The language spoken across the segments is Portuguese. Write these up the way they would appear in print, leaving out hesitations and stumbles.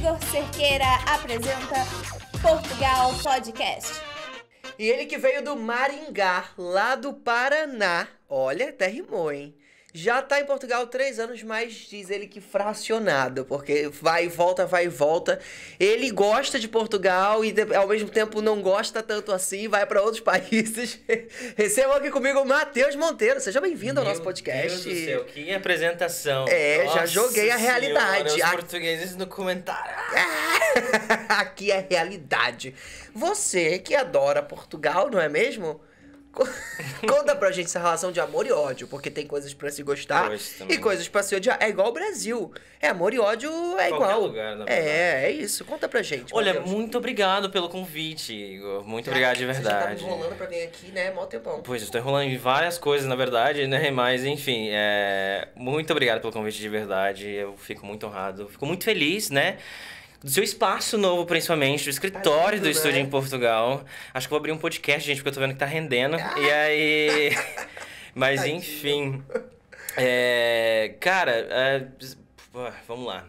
Igor Cerqueira apresenta Portugal Podcast. E ele que veio do Maringá, lá do Paraná. Olha, até rimou, hein? Já tá em Portugal há 3 anos, mas diz ele que fracionado, porque vai e volta, vai e volta. Ele gosta de Portugal e ao mesmo tempo não gosta tanto assim, vai pra outros países. Recebam aqui comigo o Matheus Monteiro. Seja bem-vindo ao nosso podcast. Meu Deus do céu, que apresentação. Já Nossa joguei a realidade. Senhora, os portugueses no comentário. Aqui é realidade. Você que adora Portugal, não é mesmo? Conta pra gente essa relação de amor e ódio, porque tem coisas pra se gostar e coisas pra se odiar. É igual o Brasil. É amor e ódio é igual. Lugar, na é isso. Conta pra gente. Olha, Mateus. Muito obrigado pelo convite, Igor. Muito obrigado de verdade. Você já tá enrolando pra vir aqui, né? Mó tempão. Pois, eu tô enrolando em várias coisas, na verdade, né? Mas, enfim, muito obrigado pelo convite de verdade. Eu fico muito honrado. Fico muito feliz, né? Do seu espaço novo, principalmente, do escritório do estúdio em Portugal. Acho que vou abrir um podcast, gente, porque eu tô vendo que tá rendendo. E aí... Mas, enfim... vamos lá.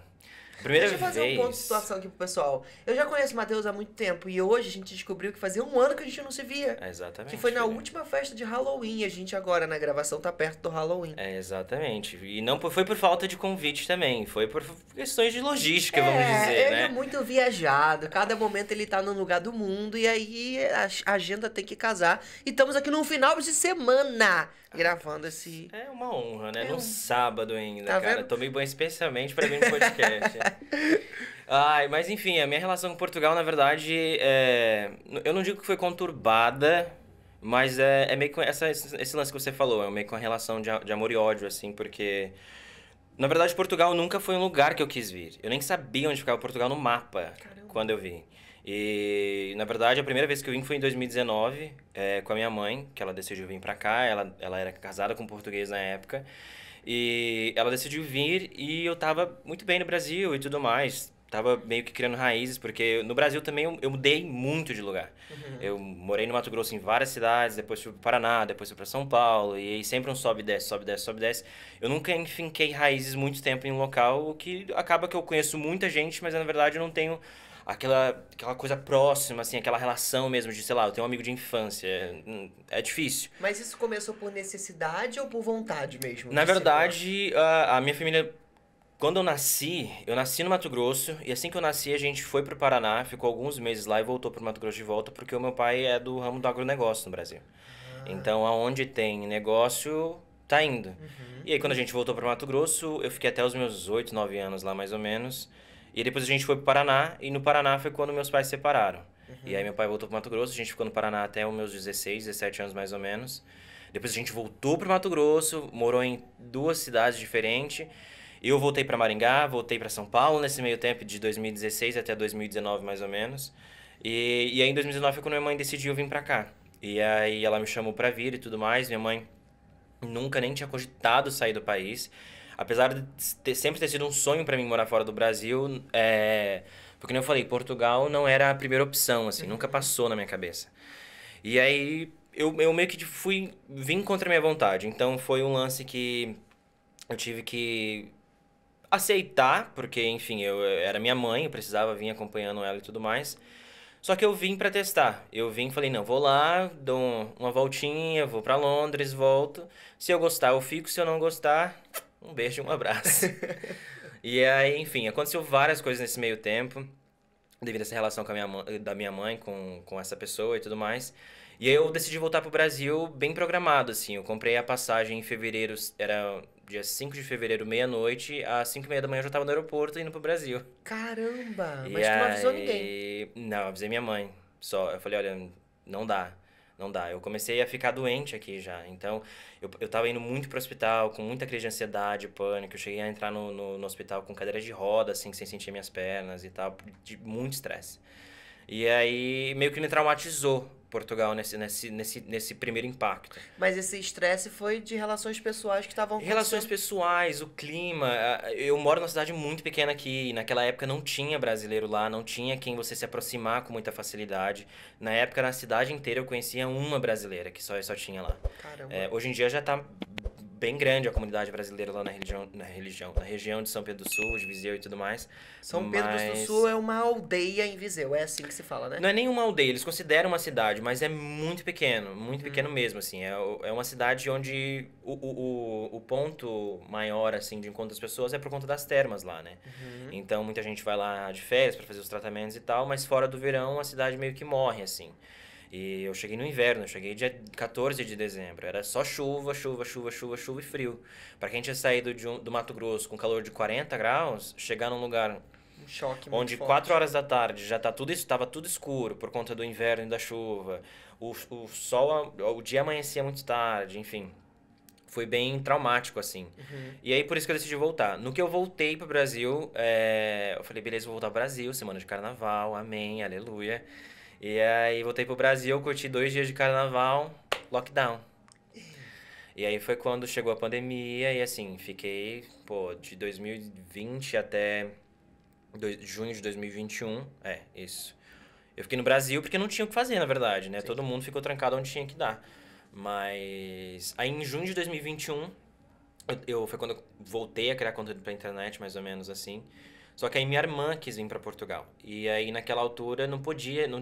Deixa eu fazer um ponto de situação aqui pro pessoal. Eu já conheço o Matheus há muito tempo e hoje a gente descobriu que fazia 1 ano que a gente não se via. Exatamente. Que foi na última festa de Halloween. A gente agora, na gravação, tá perto do Halloween. Exatamente. E não foi por falta de convite também. Foi por questões de logística, vamos dizer, né? Ele é muito viajado. Cada momento ele tá num lugar do mundo e aí a agenda tem que casar. E estamos aqui num final de semana gravando esse... É uma honra, né? Num sábado ainda, tá cara. vendo? Tomei banho especialmente pra vir no podcast. Mas enfim, a minha relação com Portugal, na verdade, eu não digo que foi conturbada, mas é meio que esse lance que você falou, é meio que uma relação de amor e ódio, assim, porque... Na verdade, Portugal nunca foi um lugar que eu quis vir. Eu nem sabia onde ficava Portugal no mapa. Caramba. Quando eu vim. E, na verdade, a primeira vez que eu vim foi em 2019, com a minha mãe, que ela decidiu vir pra cá. Ela era casada com um português na época. E ela decidiu vir e eu tava muito bem no Brasil e tudo mais. Tava meio que criando raízes, porque no Brasil também eu mudei muito de lugar. Uhum. Eu morei no Mato Grosso em várias cidades, depois fui pro Paraná, depois fui pra São Paulo, e aí sempre um sobe e desce, sobe e desce, sobe e desce. Eu nunca enfinquei raízes muito tempo em um local, o que acaba que eu conheço muita gente, mas na verdade eu não tenho aquela coisa próxima, assim, aquela relação mesmo de, sei lá, eu tenho um amigo de infância. É difícil. Mas isso começou por necessidade ou por vontade mesmo? Na verdade, a minha família... Quando eu nasci no Mato Grosso, e assim que eu nasci a gente foi pro Paraná, ficou alguns meses lá e voltou pro Mato Grosso de volta, porque o meu pai é do ramo do agronegócio no Brasil. Então, aonde tem negócio, tá indo. Uhum. E aí, quando a gente voltou pro Mato Grosso, eu fiquei até os meus 8, 9 anos lá, mais ou menos. E depois a gente foi pro Paraná, e no Paraná foi quando meus pais se separaram. Uhum. E aí, meu pai voltou pro Mato Grosso, a gente ficou no Paraná até os meus 16, 17 anos, mais ou menos. Depois a gente voltou pro Mato Grosso, morou em 2 cidades diferentes. Eu voltei para Maringá, voltei para São Paulo nesse meio tempo de 2016 até 2019 mais ou menos. E aí em 2019 foi quando minha mãe decidiu vir para cá. E aí ela me chamou para vir e tudo mais. Minha mãe nunca nem tinha cogitado sair do país. Apesar de sempre ter sido um sonho para mim morar fora do Brasil, porque como eu falei, Portugal não era a primeira opção, assim, nunca passou na minha cabeça. E aí eu meio que vim contra a minha vontade. Então foi um lance que eu tive que aceitar, porque, enfim, era minha mãe, eu precisava vir acompanhando ela e tudo mais. Só que eu vim pra testar. Eu vim e falei, não, vou lá, dou uma voltinha, vou pra Londres, volto. Se eu gostar, eu fico. Se eu não gostar, um beijo e um abraço. E aí, enfim, aconteceu várias coisas nesse meio tempo, devido a essa relação da minha mãe com essa pessoa e tudo mais. E aí eu decidi voltar pro Brasil bem programado, assim. Eu comprei a passagem em fevereiro, era dia 5 de fevereiro, meia-noite. Às 5h30 da manhã eu já tava no aeroporto indo pro Brasil. Caramba! Mas tu não avisou ninguém? Não, eu avisei minha mãe. Só, eu falei, olha, não dá. Eu comecei a ficar doente aqui já. Então, eu tava indo muito pro hospital, com muita crise de ansiedade, pânico. Eu cheguei a entrar no hospital com cadeira de roda, assim, sem sentir minhas pernas e tal. De muito estresse. E aí, meio que me traumatizou Portugal nesse primeiro impacto. Mas esse estresse foi de relações pessoais que estavam acontecendo? Relações pessoais, o clima. Eu moro numa cidade muito pequena aqui. Naquela época não tinha brasileiro lá, não tinha quem você se aproximar com muita facilidade. Na época, na cidade inteira, eu conhecia uma brasileira, que só tinha lá. Caramba. Hoje em dia já tá bem grande a comunidade brasileira lá na região de São Pedro do Sul, de Viseu e tudo mais. São Pedro do Sul é uma aldeia em Viseu, é assim que se fala, né? Não é nenhuma aldeia, eles consideram uma cidade, mas é muito pequeno mesmo, assim. É uma cidade onde o ponto maior, assim, de encontro das pessoas é por conta das termas lá, né? Então, muita gente vai lá de férias para fazer os tratamentos e tal, mas fora do verão a cidade meio que morre, assim. E eu cheguei no inverno, eu cheguei dia 14 de dezembro. Era só chuva e frio. Pra quem tinha saído do Mato Grosso com calor de 40 graus, chegar num lugar Um choque muito onde forte. 4 horas da tarde já estava tudo escuro por conta do inverno e da chuva. O sol, o dia amanhecia muito tarde, enfim. Foi bem traumático, assim. E aí, por isso que eu decidi voltar. No que eu voltei pro Brasil, eu falei, beleza, vou voltar pro Brasil, semana de carnaval, amém, aleluia. E aí, voltei pro Brasil, curti 2 dias de carnaval, lockdown. E aí foi quando chegou a pandemia e, assim, fiquei, de 2020 até junho de 2021, isso. Eu fiquei no Brasil porque não tinha o que fazer, na verdade, né? Sim. Todo mundo ficou trancado onde tinha que dar. Mas aí em junho de 2021, foi quando eu voltei a criar conteúdo pra internet, mais ou menos assim. Só que aí minha irmã quis vir pra Portugal. E aí naquela altura não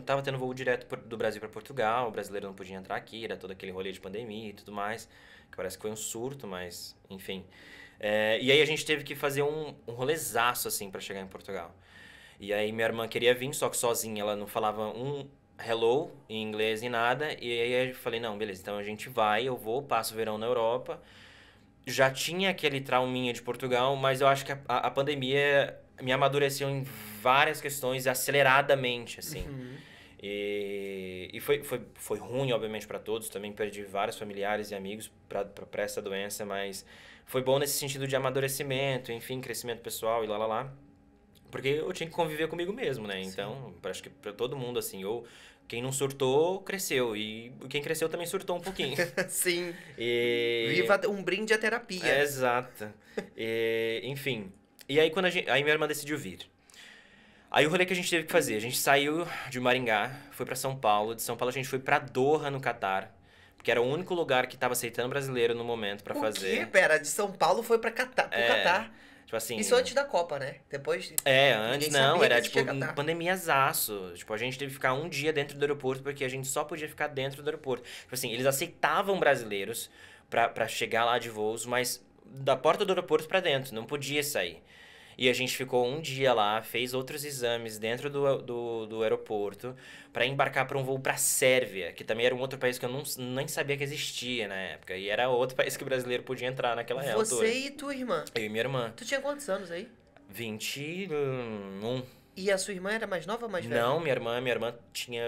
tava tendo voo direto do Brasil pra Portugal, o brasileiro não podia entrar aqui, era todo aquele rolê de pandemia e tudo mais, que parece que foi um surto, mas enfim. E aí a gente teve que fazer um rolezaço assim pra chegar em Portugal. E aí minha irmã queria vir, só que sozinha, ela não falava um hello em inglês e nada. E aí eu falei, não, beleza, então a gente vai, eu vou, passo o verão na Europa. Já tinha aquele trauminha de Portugal, mas eu acho que a pandemia me amadureceu em várias questões aceleradamente, assim. E foi ruim, obviamente, para todos. Também perdi vários familiares e amigos para essa doença, mas foi bom nesse sentido de amadurecimento, enfim, crescimento pessoal e lá. Porque eu tinha que conviver comigo mesmo, né? Então, acho que para todo mundo, assim, ou quem não surtou, cresceu. E quem cresceu também surtou um pouquinho. Sim. E... Viva um brinde à terapia. Exato. Enfim. E aí, aí minha irmã decidiu vir. Aí o rolê que a gente teve que fazer, a gente saiu de Maringá, foi pra São Paulo. De São Paulo a gente foi pra Doha, no Catar. Porque era o único lugar que tava aceitando brasileiro no momento pra fazer. O quê? Pera, de São Paulo foi pro Catar. Tipo assim... Isso antes da Copa, né? Depois... antes ninguém não, sabia era que tipo existia Catar. pandemiazaço. Tipo, a gente teve que ficar um dia dentro do aeroporto, porque a gente só podia ficar dentro do aeroporto. Tipo assim, eles aceitavam brasileiros pra chegar lá de voos, mas da porta do aeroporto pra dentro, não podia sair. E a gente ficou um dia lá, fez outros exames dentro do aeroporto pra embarcar pra um voo pra Sérvia, que também era um outro país que eu nem sabia que existia na época. E era outro país que o brasileiro podia entrar naquela altura. Você e tua irmã? Eu e minha irmã. Tu tinha quantos anos aí? 21. E a sua irmã era mais nova ou mais velha? Não, minha irmã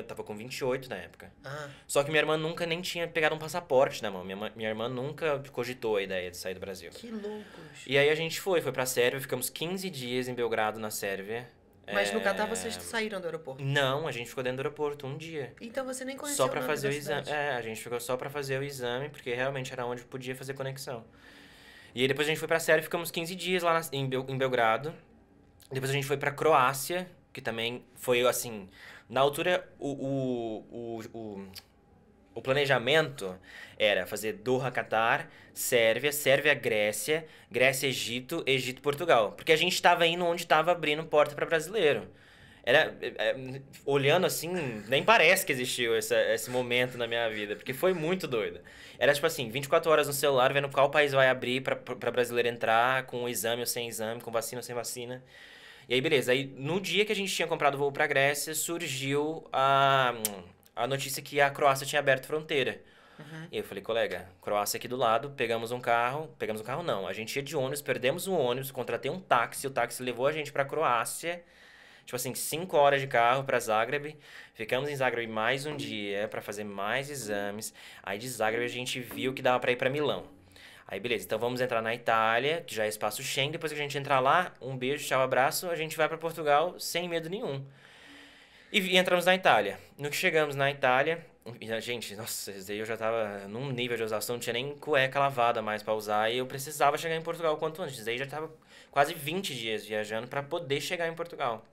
tava com 28 na época. Ah, Só que minha irmã nunca nem tinha pegado um passaporte na mão. Minha irmã nunca cogitou a ideia de sair do Brasil. que loucos. E aí a gente foi pra Sérvia, ficamos 15 dias em Belgrado, na Sérvia. Mas no Catar vocês saíram do aeroporto? Não, a gente ficou dentro do aeroporto um dia. Então você nem conheceu Só pra nada fazer o da exame. cidade. A gente ficou só pra fazer o exame, porque realmente era onde podia fazer conexão. E aí depois a gente foi pra Sérvia, ficamos 15 dias lá em Belgrado. Depois a gente foi pra Croácia, que também foi assim... Na altura, o planejamento era fazer Doha, Catar, Sérvia, Grécia, Egito, Portugal. Porque a gente tava indo onde tava abrindo porta pra brasileiro. Olhando assim, nem parece que existiu esse momento na minha vida, porque foi muito doido. Era tipo assim, 24 horas no celular, vendo qual país vai abrir pra brasileiro entrar, com exame ou sem exame, com vacina ou sem vacina. E aí, beleza. Aí, no dia que a gente tinha comprado o voo pra Grécia, surgiu a notícia que a Croácia tinha aberto fronteira. E eu falei, colega, Croácia aqui do lado, pegamos um carro não, a gente ia de ônibus, perdemos o ônibus, contratei um táxi, o táxi levou a gente pra Croácia, tipo assim, 5 horas de carro pra Zagreb, ficamos em Zagreb mais um dia pra fazer mais exames, aí de Zagreb a gente viu que dava pra ir pra Milão. Aí, beleza, então vamos entrar na Itália, que já é espaço Schengen, depois que a gente entrar lá, um beijo, tchau, abraço, a gente vai pra Portugal sem medo nenhum. E entramos na Itália. No que chegamos na Itália, gente, nossa, isso daí eu já tava num nível de usação, não tinha nem cueca lavada mais pra usar, e eu precisava chegar em Portugal o quanto antes. Isso daí já tava quase 20 dias viajando pra poder chegar em Portugal.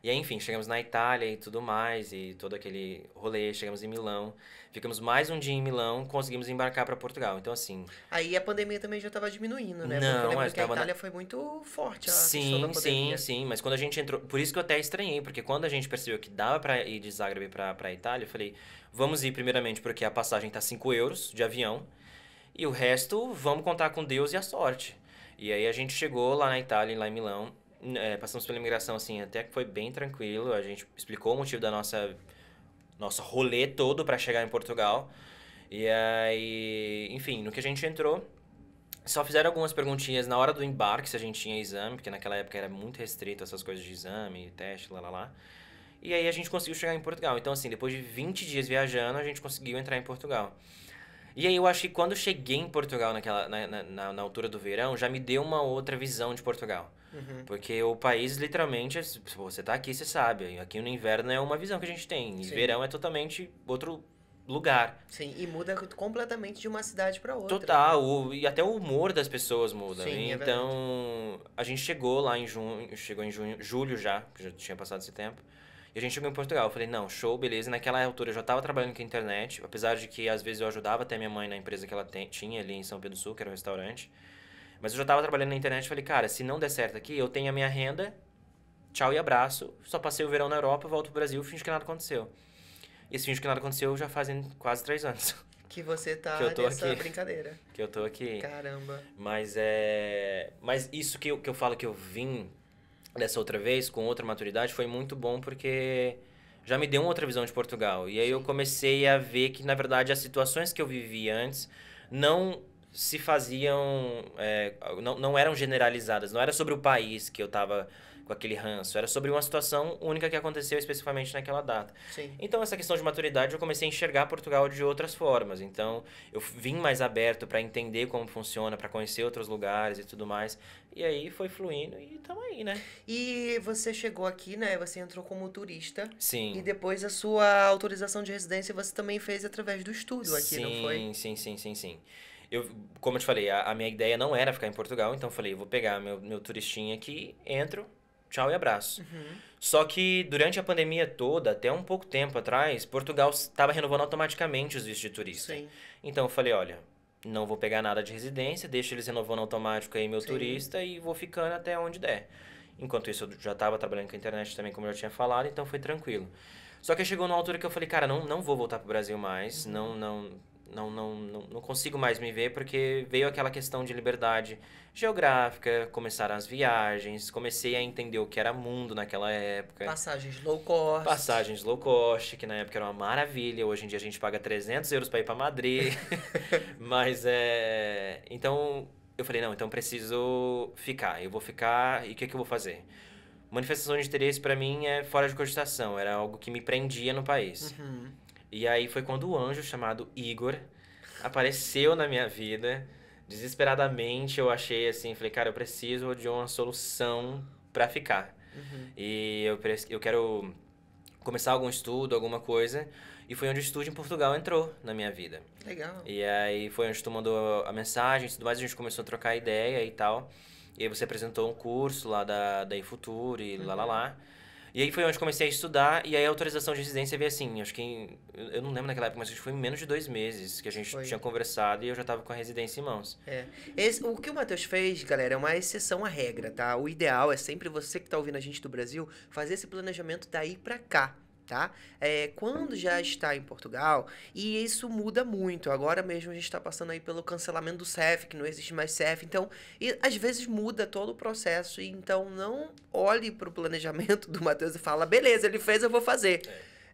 E aí, enfim, chegamos na Itália e tudo mais, e todo aquele rolê, chegamos em Milão, ficamos mais um dia em Milão, conseguimos embarcar para Portugal. Então, assim... Aí a pandemia também já tava diminuindo, né? Porque eu Não, lembro mas que a tava Itália foi muito forte a questão da Sim, pandemia. sim, mas quando a gente entrou... Por isso que eu até estranhei, porque quando a gente percebeu que dava pra ir de Zagreb pra Itália, eu falei, vamos ir primeiramente porque a passagem tá 5 euros de avião, e o resto, vamos contar com Deus e a sorte. E aí a gente chegou lá na Itália, lá em Milão, passamos pela imigração, assim, até que foi bem tranquilo, a gente explicou o motivo da nossa rolê todo pra chegar em Portugal, e aí, enfim, no que a gente entrou, só fizeram algumas perguntinhas na hora do embarque, se a gente tinha exame, porque naquela época era muito restrito essas coisas de exame, teste, lá. E aí a gente conseguiu chegar em Portugal. Então, assim, depois de 20 dias viajando, a gente conseguiu entrar em Portugal. E aí eu acho que quando eu cheguei em Portugal na altura do verão, já me deu uma outra visão de Portugal. Porque o país, literalmente, se você tá aqui, você sabe. Aqui no inverno é uma visão que a gente tem. E Sim. verão é totalmente outro lugar. Sim, e muda completamente de uma cidade pra outra. Total, e até o humor das pessoas muda. Sim, é Então, a gente chegou lá em junho, julho já, que já tinha passado esse tempo. E a gente chegou em Portugal. Eu falei, não, show, beleza. E naquela altura eu já tava trabalhando com a internet, apesar de que às vezes eu ajudava até minha mãe na empresa que ela tinha ali em São Pedro do Sul, que era um restaurante. Mas eu já tava trabalhando na internet e falei, cara, se não der certo aqui, eu tenho a minha renda, tchau e abraço. Só passei o verão na Europa, volto pro Brasil, finge que nada aconteceu. E esse finge que nada aconteceu já fazem quase 3 anos. Que você tá Que eu tô nessa aqui. brincadeira. Que eu tô aqui. Caramba. Mas isso que eu falo que eu vim dessa outra vez, com outra maturidade, foi muito bom porque já me deu uma outra visão de Portugal. E aí eu comecei a ver que, na verdade, as situações que eu vivi antes não se faziam... não eram generalizadas. Não era sobre o país que eu tava com aquele ranço. Era sobre uma situação única que aconteceu especificamente naquela data. Sim. Então, essa questão de maturidade, eu comecei a enxergar Portugal de outras formas. Então, eu vim mais aberto para entender como funciona, para conhecer outros lugares e tudo mais. E aí foi fluindo e estamos aí, né? E você chegou aqui, né? Você entrou como turista. Sim. E depois a sua autorização de residência você também fez através do estudo aqui, não foi? Sim. Como eu te falei, a minha ideia não era ficar em Portugal, então eu falei, vou pegar meu turistinha aqui, entro, tchau e abraço. Só que durante a pandemia toda, até um pouco tempo atrás, Portugal estava renovando automaticamente os vistos de turista. Sim. Então eu falei, olha, não vou pegar nada de residência, deixa eles renovando automático aí meu Sim. turista e vou ficando até onde der. Enquanto isso, eu já estava trabalhando com a internet também, como eu já tinha falado, então foi tranquilo. Só que chegou numa altura que eu falei, cara, não vou voltar pro Brasil mais, não consigo mais me ver, porque veio aquela questão de liberdade geográfica, começaram as viagens, comecei a entender o que era mundo naquela época. Passagens low cost. Passagens low cost, que na época era uma maravilha, hoje em dia a gente paga 300 euros para ir para Madrid. Mas então eu falei, não, então preciso ficar. Eu vou ficar e o que eu vou fazer? Manifestação de interesse para mim é fora de cogitação, era algo que me prendia no país. E aí foi quando o anjo chamado Igor apareceu na minha vida. Desesperadamente eu achei assim, falei, cara, eu preciso de uma solução para ficar. E eu quero começar algum estudo, alguma coisa. E foi onde o estudo em Portugal entrou na minha vida. Legal. E aí foi onde tu mandou a mensagem e tudo mais, a gente começou a trocar ideia e tal. E aí você apresentou um curso lá da eFuturo e lá. E aí foi onde comecei a estudar, e aí a autorização de residência veio assim, acho que, eu não lembro naquela época, mas acho que foi em menos de 2 meses que a gente tinha conversado e eu já tava com a residência em mãos. O que o Matheus fez, galera, é uma exceção à regra, tá? O ideal é sempre você que tá ouvindo a gente do Brasil fazer esse planejamento daí pra cá. Tá? Quando já está em Portugal, e isso muda muito. Agora mesmo a gente está passando aí pelo cancelamento do CEF, que não existe mais CEF. Então, às vezes muda todo o processo. E então não olhe para o planejamento do Matheus e fala, beleza, ele fez, eu vou fazer.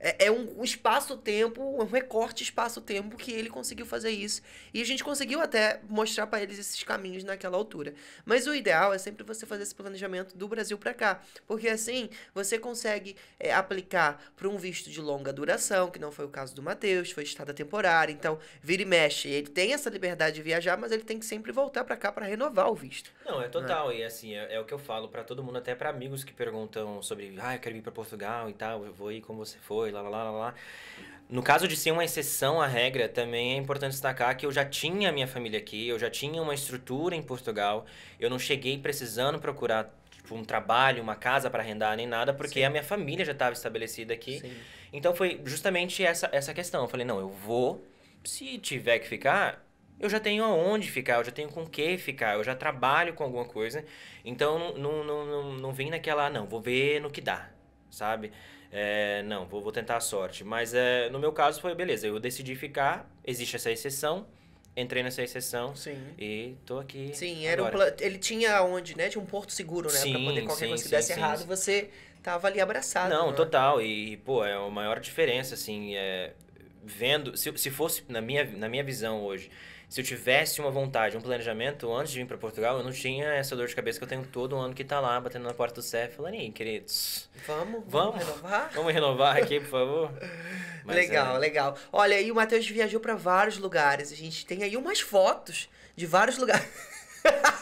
É um espaço-tempo, um recorte espaço-tempo que ele conseguiu fazer isso. E a gente conseguiu até mostrar para eles esses caminhos naquela altura. Mas o ideal é sempre você fazer esse planejamento do Brasil para cá. Porque assim, você consegue aplicar para um visto de longa duração, que não foi o caso do Matheus, foi estada temporária. Então, vira e mexe. Ele tem essa liberdade de viajar, mas ele tem que sempre voltar para cá para renovar o visto. Não, é total. E assim, é o que eu falo para todo mundo, até para amigos que perguntam sobre, eu quero ir para Portugal e tal, eu vou ir como você foi, lá. No caso de ser uma exceção à regra, também é importante destacar que eu já tinha a minha família aqui, eu já tinha uma estrutura em Portugal, eu não cheguei precisando procurar tipo, um trabalho, uma casa para arrendar, nem nada, porque a minha família já estava estabelecida aqui. Sim. Então foi justamente essa questão. Eu falei, não, eu vou, se tiver que ficar, eu já tenho aonde ficar, eu já tenho com o que ficar, eu já trabalho com alguma coisa. Então não vim naquela, não, vou ver no que dá, sabe? Não, vou tentar a sorte. Mas no meu caso foi, beleza, eu decidi ficar, existe essa exceção, entrei nessa exceção Sim. e tô aqui. Sim, era agora. ele tinha onde, né? Tinha um porto seguro, né? Pra Sim, poder qualquer sim, coisa que sim, desse sim, errado, sim. você tava ali abraçado. Não, é? total. E, pô, é a maior diferença, assim, vendo... Se fosse, na minha visão hoje, se eu tivesse uma vontade, um planejamento, antes de vir pra Portugal, eu não tinha essa dor de cabeça que eu tenho todo ano que tá lá, batendo na porta do CEF, falando, aí, queridos, Vamos renovar? vamos renovar aqui, por favor? Mas, Legal, legal. Olha, aí o Matheus viajou pra vários lugares. A gente tem aí umas fotos de vários lugares.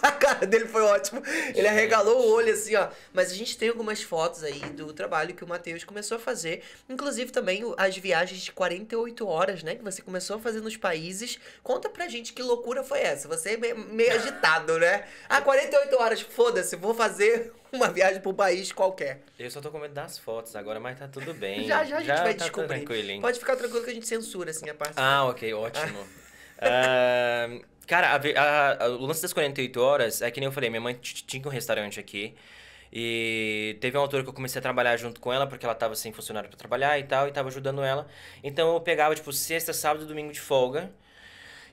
A cara dele foi ótimo. Ele arregalou o olho assim, ó. Mas a gente tem algumas fotos aí do trabalho que o Matheus começou a fazer. Inclusive também as viagens de 48 horas, né? Que você começou a fazer nos países. Conta pra gente que loucura foi essa. Você é meio agitado, né? 48 horas, foda-se, vou fazer uma viagem pra um país qualquer. Eu só tô com medo das fotos agora, mas tá tudo bem. Já a gente vai tá descobrir. tranquilo, hein? Pode ficar tranquilo que a gente censura, assim, a parte. Ah, ok, ótimo. Cara, o lance das 48 horas é que nem eu falei, minha mãe tinha um restaurante aqui. E teve uma altura que eu comecei a trabalhar junto com ela, porque ela tava sem funcionário pra trabalhar e tal, e tava ajudando ela. Então eu pegava, tipo, sexta, sábado e domingo de folga.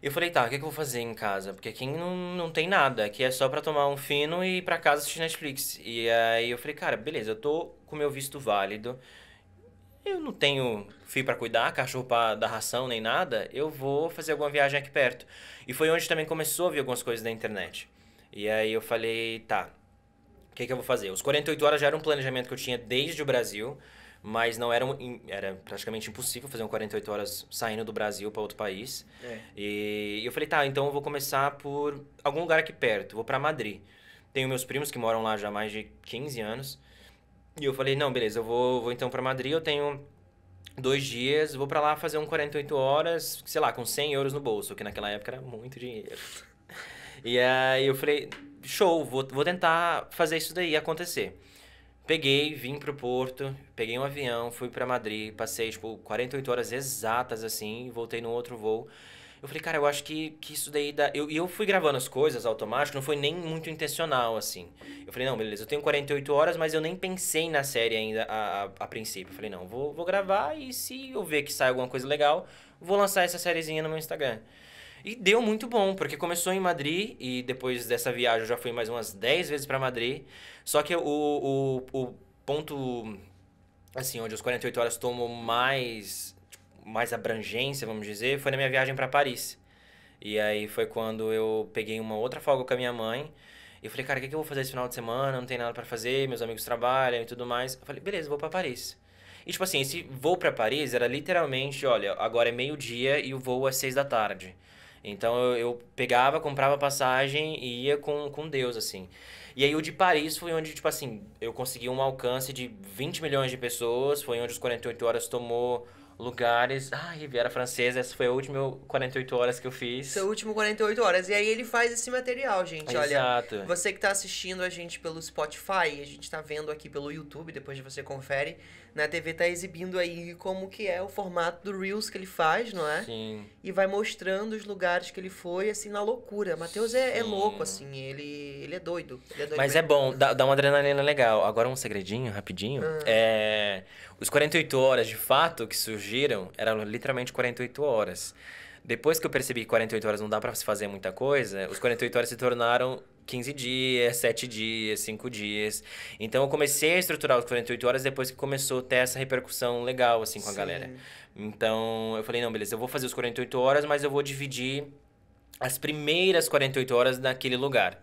E eu falei, tá, o que eu vou fazer em casa? Porque aqui não tem nada, aqui é só pra tomar um fino e ir pra casa assistir Netflix. E aí eu falei, cara, beleza, eu tô com meu visto válido. Eu não tenho filho pra cuidar, cachorro pra dar ração, nem nada. Eu vou fazer alguma viagem aqui perto. E foi onde também começou a vir algumas coisas na internet. E aí eu falei, tá, o que eu vou fazer? Os 48 horas já era um planejamento que eu tinha desde o Brasil, mas não era, era praticamente impossível fazer um 48 horas saindo do Brasil pra outro país. E eu falei, tá, então eu vou começar por algum lugar aqui perto. Vou pra Madrid. Tenho meus primos que moram lá já há mais de 15 anos. E eu falei, não, beleza, eu vou então pra Madrid, eu tenho 2 dias, vou pra lá fazer um 48 horas, sei lá, com 100 euros no bolso, que naquela época era muito dinheiro. E aí eu falei, show, vou tentar fazer isso daí acontecer. Peguei, vim pro Porto, peguei um avião, fui pra Madrid, passei, tipo, 48 horas exatas, assim, voltei no outro voo. Eu falei, cara, eu acho que isso daí dá... Eu fui gravando as coisas automático, não foi nem muito intencional, assim. Eu falei, não, beleza, eu tenho 48 horas, mas eu nem pensei na série ainda a princípio. Eu falei, não, vou gravar e se eu ver que sai alguma coisa legal, vou lançar essa sériezinha no meu Instagram. E deu muito bom, porque começou em Madrid e depois dessa viagem eu já fui mais umas 10 vezes pra Madrid. Só que o ponto, assim, onde os 48 horas tomam mais abrangência, vamos dizer, foi na minha viagem para Paris. E aí foi quando eu peguei uma outra folga com a minha mãe. E eu falei, cara, o que eu vou fazer esse final de semana? Não tem nada para fazer, meus amigos trabalham e tudo mais. Eu falei, beleza, vou para Paris. E tipo assim, esse voo para Paris era literalmente, olha, agora é meio-dia e o voo é 6 da tarde. Então eu pegava, comprava passagem e ia com Deus, assim. E aí o de Paris foi onde, tipo assim, eu consegui um alcance de 20 milhões de pessoas, foi onde os 48 horas tomou lugares. Riviera Francesa, essa foi a última 48 horas que eu fiz. Seu último 48 horas. E aí ele faz esse material, gente. Exato. Olha, você que tá assistindo a gente pelo Spotify, a gente tá vendo aqui pelo YouTube, depois você confere. Na TV tá exibindo aí como que é o formato do Reels que ele faz, não é? Sim. E vai mostrando os lugares que ele foi, assim, na loucura. Matheus é louco, assim, ele é doido. Ele é doido Mas mesmo. é bom, dá uma adrenalina legal. Agora um segredinho, rapidinho. Os 48 horas, de fato, que surgiram, eram literalmente 48 horas. Depois que eu percebi que 48 horas não dá pra se fazer muita coisa, os 48 horas se tornaram 15 dias, 7 dias, 5 dias. Então eu comecei a estruturar os 48 horas depois que começou a ter essa repercussão legal, assim, com a galera. Então eu falei, não, beleza, eu vou fazer os 48 horas, mas eu vou dividir as primeiras 48 horas naquele lugar.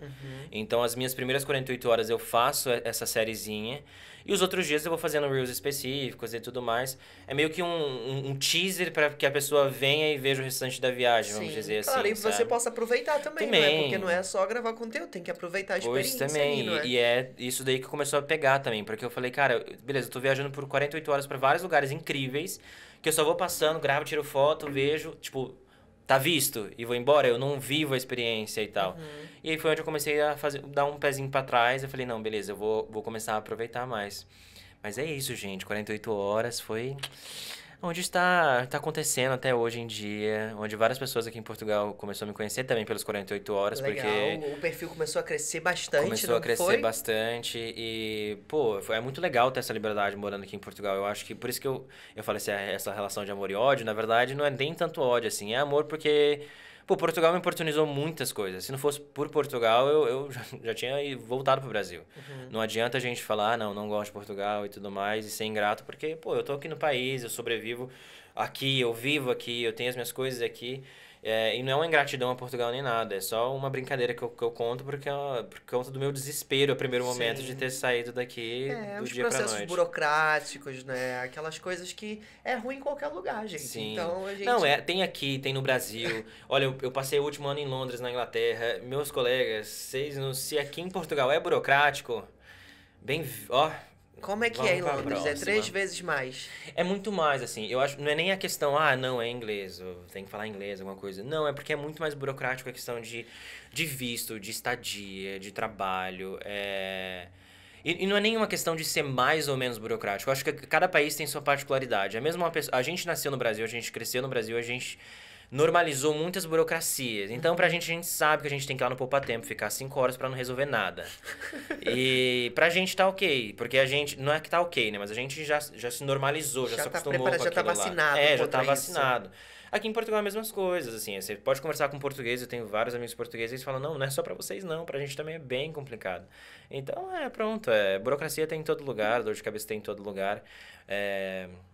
Então, as minhas primeiras 48 horas eu faço essa sériezinha. E os outros dias eu vou fazendo reels específicos e tudo mais. É meio que um teaser para que a pessoa venha e veja o restante da viagem, vamos dizer assim. Claro, e você sabe? possa aproveitar também, não é? Porque não é só gravar conteúdo, tem que aproveitar a experiência também. aí, não é? E é isso daí que começou a pegar também. Porque eu falei, cara, beleza, eu tô viajando por 48 horas para vários lugares incríveis, que eu só vou passando, gravo, tiro foto, vejo, tipo... tá visto e vou embora, eu não vivo a experiência e tal. E aí foi onde eu comecei a dar um pezinho pra trás. Eu falei, não, beleza, eu vou começar a aproveitar mais. Mas é isso, gente. 48 horas foi onde tá acontecendo até hoje em dia. Onde várias pessoas aqui em Portugal começaram a me conhecer também pelos 48 horas. Legal, Porque o perfil começou a crescer bastante, começou a crescer foi? bastante e, pô, é muito legal ter essa liberdade morando aqui em Portugal. Eu acho que por isso que eu falei assim, essa relação de amor e ódio, na verdade, não é nem tanto ódio, assim, é amor porque, pô, Portugal me oportunizou muitas coisas. Se não fosse por Portugal, eu já tinha voltado pro Brasil. Não adianta a gente falar, não gosto de Portugal e tudo mais, e ser ingrato, porque, pô, eu tô aqui no país, eu sobrevivo aqui, eu vivo aqui, eu tenho as minhas coisas aqui. E não é uma ingratidão a Portugal nem nada, é só uma brincadeira que eu conto porque por conta do meu desespero a primeiro momento de ter saído daqui do os dia pra processos noite. burocráticos, né? Aquelas coisas que é ruim em qualquer lugar, gente. Sim. Então a gente... Não, tem aqui, tem no Brasil. Olha, eu passei o último ano em Londres, na Inglaterra. Meus colegas, se aqui em Portugal é burocrático, ó, Como é que vamos é em pra Londres? É próxima. 3 vezes mais. É muito mais, assim, eu acho, não é nem a questão, não, é inglês, eu tenho que falar inglês, alguma coisa. Não, é porque é muito mais burocrático a questão de visto, de estadia, de trabalho, E não é nem uma questão de ser mais ou menos burocrático, eu acho que cada país tem sua particularidade. É mesmo a gente nasceu no Brasil, a gente cresceu no Brasil, a gente normalizou muitas burocracias. Então, a gente sabe que a gente tem que ir lá no poupa-tempo, ficar 5 horas pra não resolver nada. E pra gente tá ok, porque a gente, não é que tá ok, né, mas a gente já se normalizou, já se acostumou com já tá aquilo lá. vacinado Já tá contra vacinado. Aqui em Portugal é as mesmas coisas, assim, você pode conversar com português, eu tenho vários amigos portugueses, eles falam, não é só pra vocês não, pra gente também é bem complicado. Então, pronto, burocracia tem em todo lugar, dor de cabeça tem em todo lugar,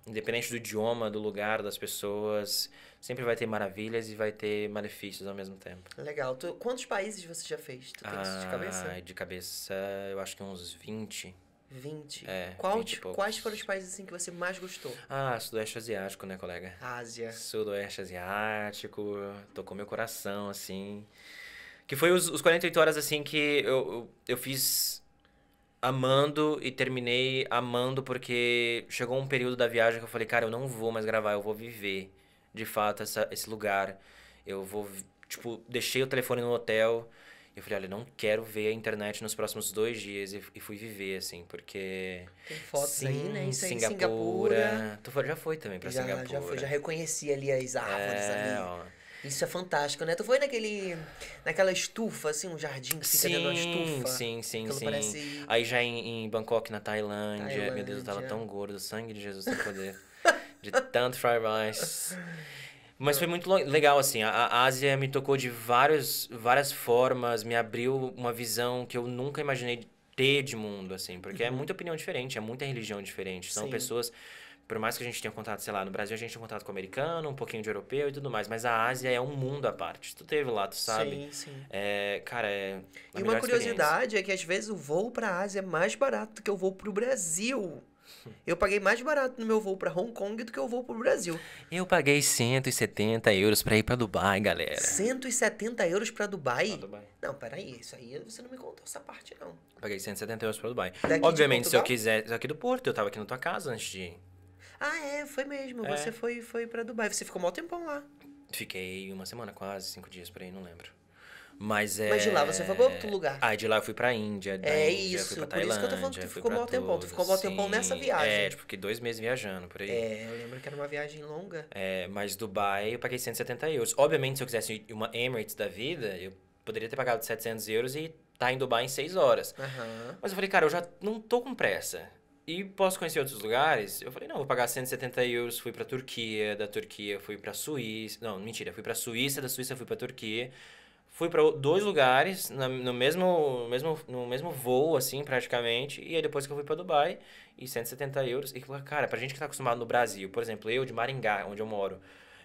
independente do idioma, do lugar, das pessoas, sempre vai ter maravilhas e vai ter malefícios ao mesmo tempo. Legal. Quantos países você já fez? Tu tem isso de cabeça? De cabeça, eu acho que uns 20. 20. 20 e poucos. Quais foram os países assim que você mais gostou? Sudoeste Asiático, né, colega? Ásia. Sudoeste Asiático, tocou meu coração, assim. Que foi os 48 horas, assim, que eu fiz amando e terminei amando porque chegou um período da viagem que eu falei, cara, eu não vou mais gravar, eu vou viver, de fato, esse lugar. Eu vou, tipo, deixei o telefone no hotel. Eu falei, olha, não quero ver a internet nos próximos 2 dias. E fui viver, assim, porque... Tem fotos aí, né? Isso aí em Singapura. Tu já foi também pra Singapura. Já fui, já reconheci ali as árvores ali. Ó. Isso é fantástico, né? Tu foi naquela estufa, assim, um jardim que fica dentro da estufa? Sim. Parece... Aí já em Bangkok, na Tailândia. Meu Deus, eu tava tão gordo, sangue de Jesus tem poder. De tanto fried rice. Mas foi muito legal, assim, a Ásia me tocou de várias formas, me abriu uma visão que eu nunca imaginei ter de mundo, assim, porque é muita opinião diferente, é muita religião diferente, são pessoas, por mais que a gente tenha contato, sei lá, no Brasil a gente tem contato com o americano, um pouquinho de europeu e tudo mais, mas a Ásia é um mundo à parte, tu teve lá, tu sabe? Sim. Cara, E uma curiosidade é que às vezes o voo pra Ásia é mais barato do que o voo pro Brasil. Eu paguei mais barato no meu voo pra Hong Kong do que eu vou pro Brasil. Eu paguei 170 euros pra ir pra Dubai, galera. 170 euros pra Dubai? Pra Dubai. Não, peraí, isso aí você não me contou essa parte, não. Paguei 170 euros pra Dubai. Daqui Obviamente, se eu quiser... Aqui do Porto, eu tava aqui na tua casa antes de ir. Foi mesmo. Você foi pra Dubai. Você ficou mó tempão lá. Fiquei 1 semana, quase 5 dias por aí, não lembro. Mas de lá você foi pra outro lugar. De lá eu fui pra Índia, Índia, fui pra Tailândia, por isso que eu tô falando que tu ficou mó tempão. Tu ficou mó tempão nessa viagem. Fiquei 2 meses viajando por aí. Eu lembro que era uma viagem longa. Mas Dubai eu paguei 170 euros. Obviamente, se eu quisesse uma Emirates da vida, eu poderia ter pagado 700 euros e tá em Dubai em 6 horas. Mas eu falei, cara, eu já não tô com pressa. E posso conhecer outros lugares? Eu falei, não, vou pagar 170 euros, fui pra Turquia, da Turquia fui pra Suíça. Não, mentira, fui pra Suíça, da Suíça fui pra Turquia. Fui pra 2 lugares, no mesmo voo, assim, praticamente. E aí depois que eu fui pra Dubai, e 170 euros. E, cara, pra gente que tá acostumado no Brasil, por exemplo, eu de Maringá, onde eu moro,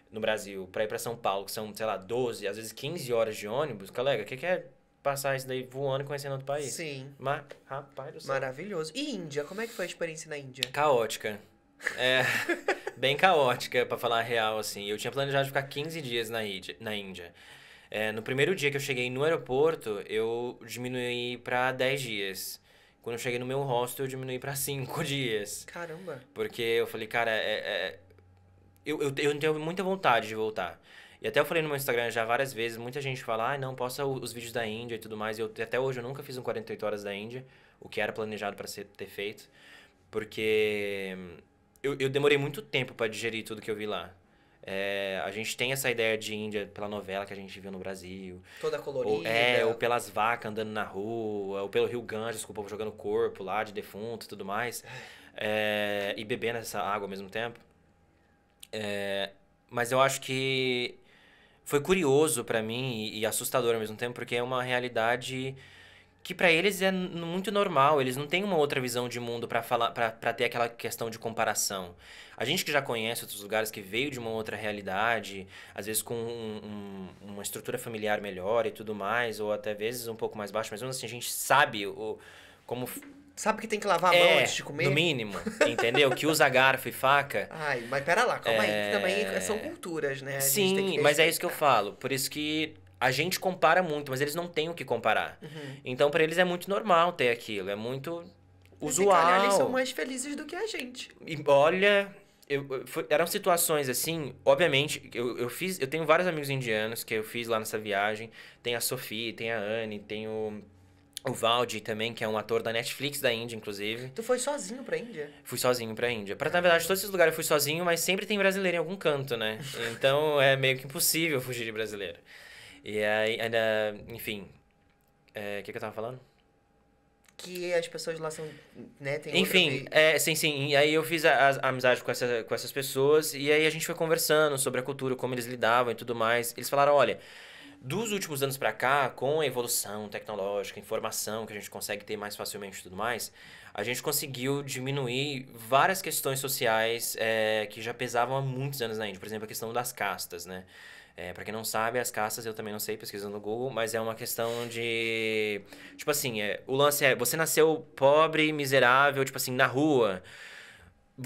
no Brasil, pra ir pra São Paulo, que são, sei lá, 12, às vezes 15 horas de ônibus, colega, o que é passar isso daí voando e conhecendo outro país? Sim. Mas, rapaz do céu. Maravilhoso. E Índia, como é que foi a experiência na Índia? Caótica. Bem caótica, pra falar a real, assim. Eu tinha planejado ficar 15 dias na Índia. No primeiro dia que eu cheguei no aeroporto, eu diminuí pra 10 dias. Quando eu cheguei no meu hostel, eu diminuí pra 5 dias. Caramba. Porque eu falei, cara, eu tenho muita vontade de voltar. E até eu falei no meu Instagram já várias vezes, muita gente fala, não, posta os vídeos da Índia e tudo mais. Até hoje eu nunca fiz um 48 horas da Índia, o que era planejado para ter feito, porque eu demorei muito tempo para digerir tudo que eu vi lá. A gente tem essa ideia de Índia pela novela que a gente viu no Brasil. Toda colorida. Ou pelas vacas andando na rua, ou pelo Rio Ganges, com o povo jogando corpo lá de defunto e tudo mais. E bebendo essa água ao mesmo tempo. Mas eu acho que foi curioso pra mim e assustador ao mesmo tempo, porque é uma realidade que pra eles é muito normal. Eles não têm uma outra visão de mundo pra falar, para ter aquela questão de comparação. A gente que já conhece outros lugares, que veio de uma outra realidade, às vezes com uma estrutura familiar melhor e tudo mais, ou até vezes um pouco mais baixa, mas mesmo assim a gente sabe como... Sabe que tem que lavar a mão antes de comer? No mínimo, entendeu? Que usa garfo e faca. Ai, mas pera lá, calma aí, que também são culturas, né? Sim, mas é isso que eu falo. Por isso que a gente compara muito, mas eles não têm o que comparar. Então, pra eles é muito normal ter aquilo, é muito usual. Eles são mais felizes do que a gente. E olha, eram situações assim, obviamente, eu tenho vários amigos indianos que eu fiz lá nessa viagem. Tem a Sophie, tem a Anne, tem o Valdi também, que é um ator da Netflix da Índia, inclusive. Tu foi sozinho pra Índia? Fui sozinho pra Índia. Na verdade, todos esses lugares eu fui sozinho, mas sempre tem brasileiro em algum canto, né? Então, é meio que impossível fugir de brasileiro. E aí, enfim... O que eu tava falando? Que as pessoas lá são, né, tem enfim, sim. E aí eu fiz a amizade com essas pessoas, e aí a gente foi conversando sobre a cultura, como eles lidavam e tudo mais. Eles falaram, olha... Dos últimos anos pra cá, com a evolução tecnológica, informação que a gente consegue ter mais facilmente e tudo mais, a gente conseguiu diminuir várias questões sociais que já pesavam há muitos anos na Índia. Por exemplo, a questão das castas, né? Pra quem não sabe, as castas eu também não sei, pesquisando no Google, mas é uma questão de... Tipo assim, o lance você nasceu pobre, miserável, tipo assim, na rua...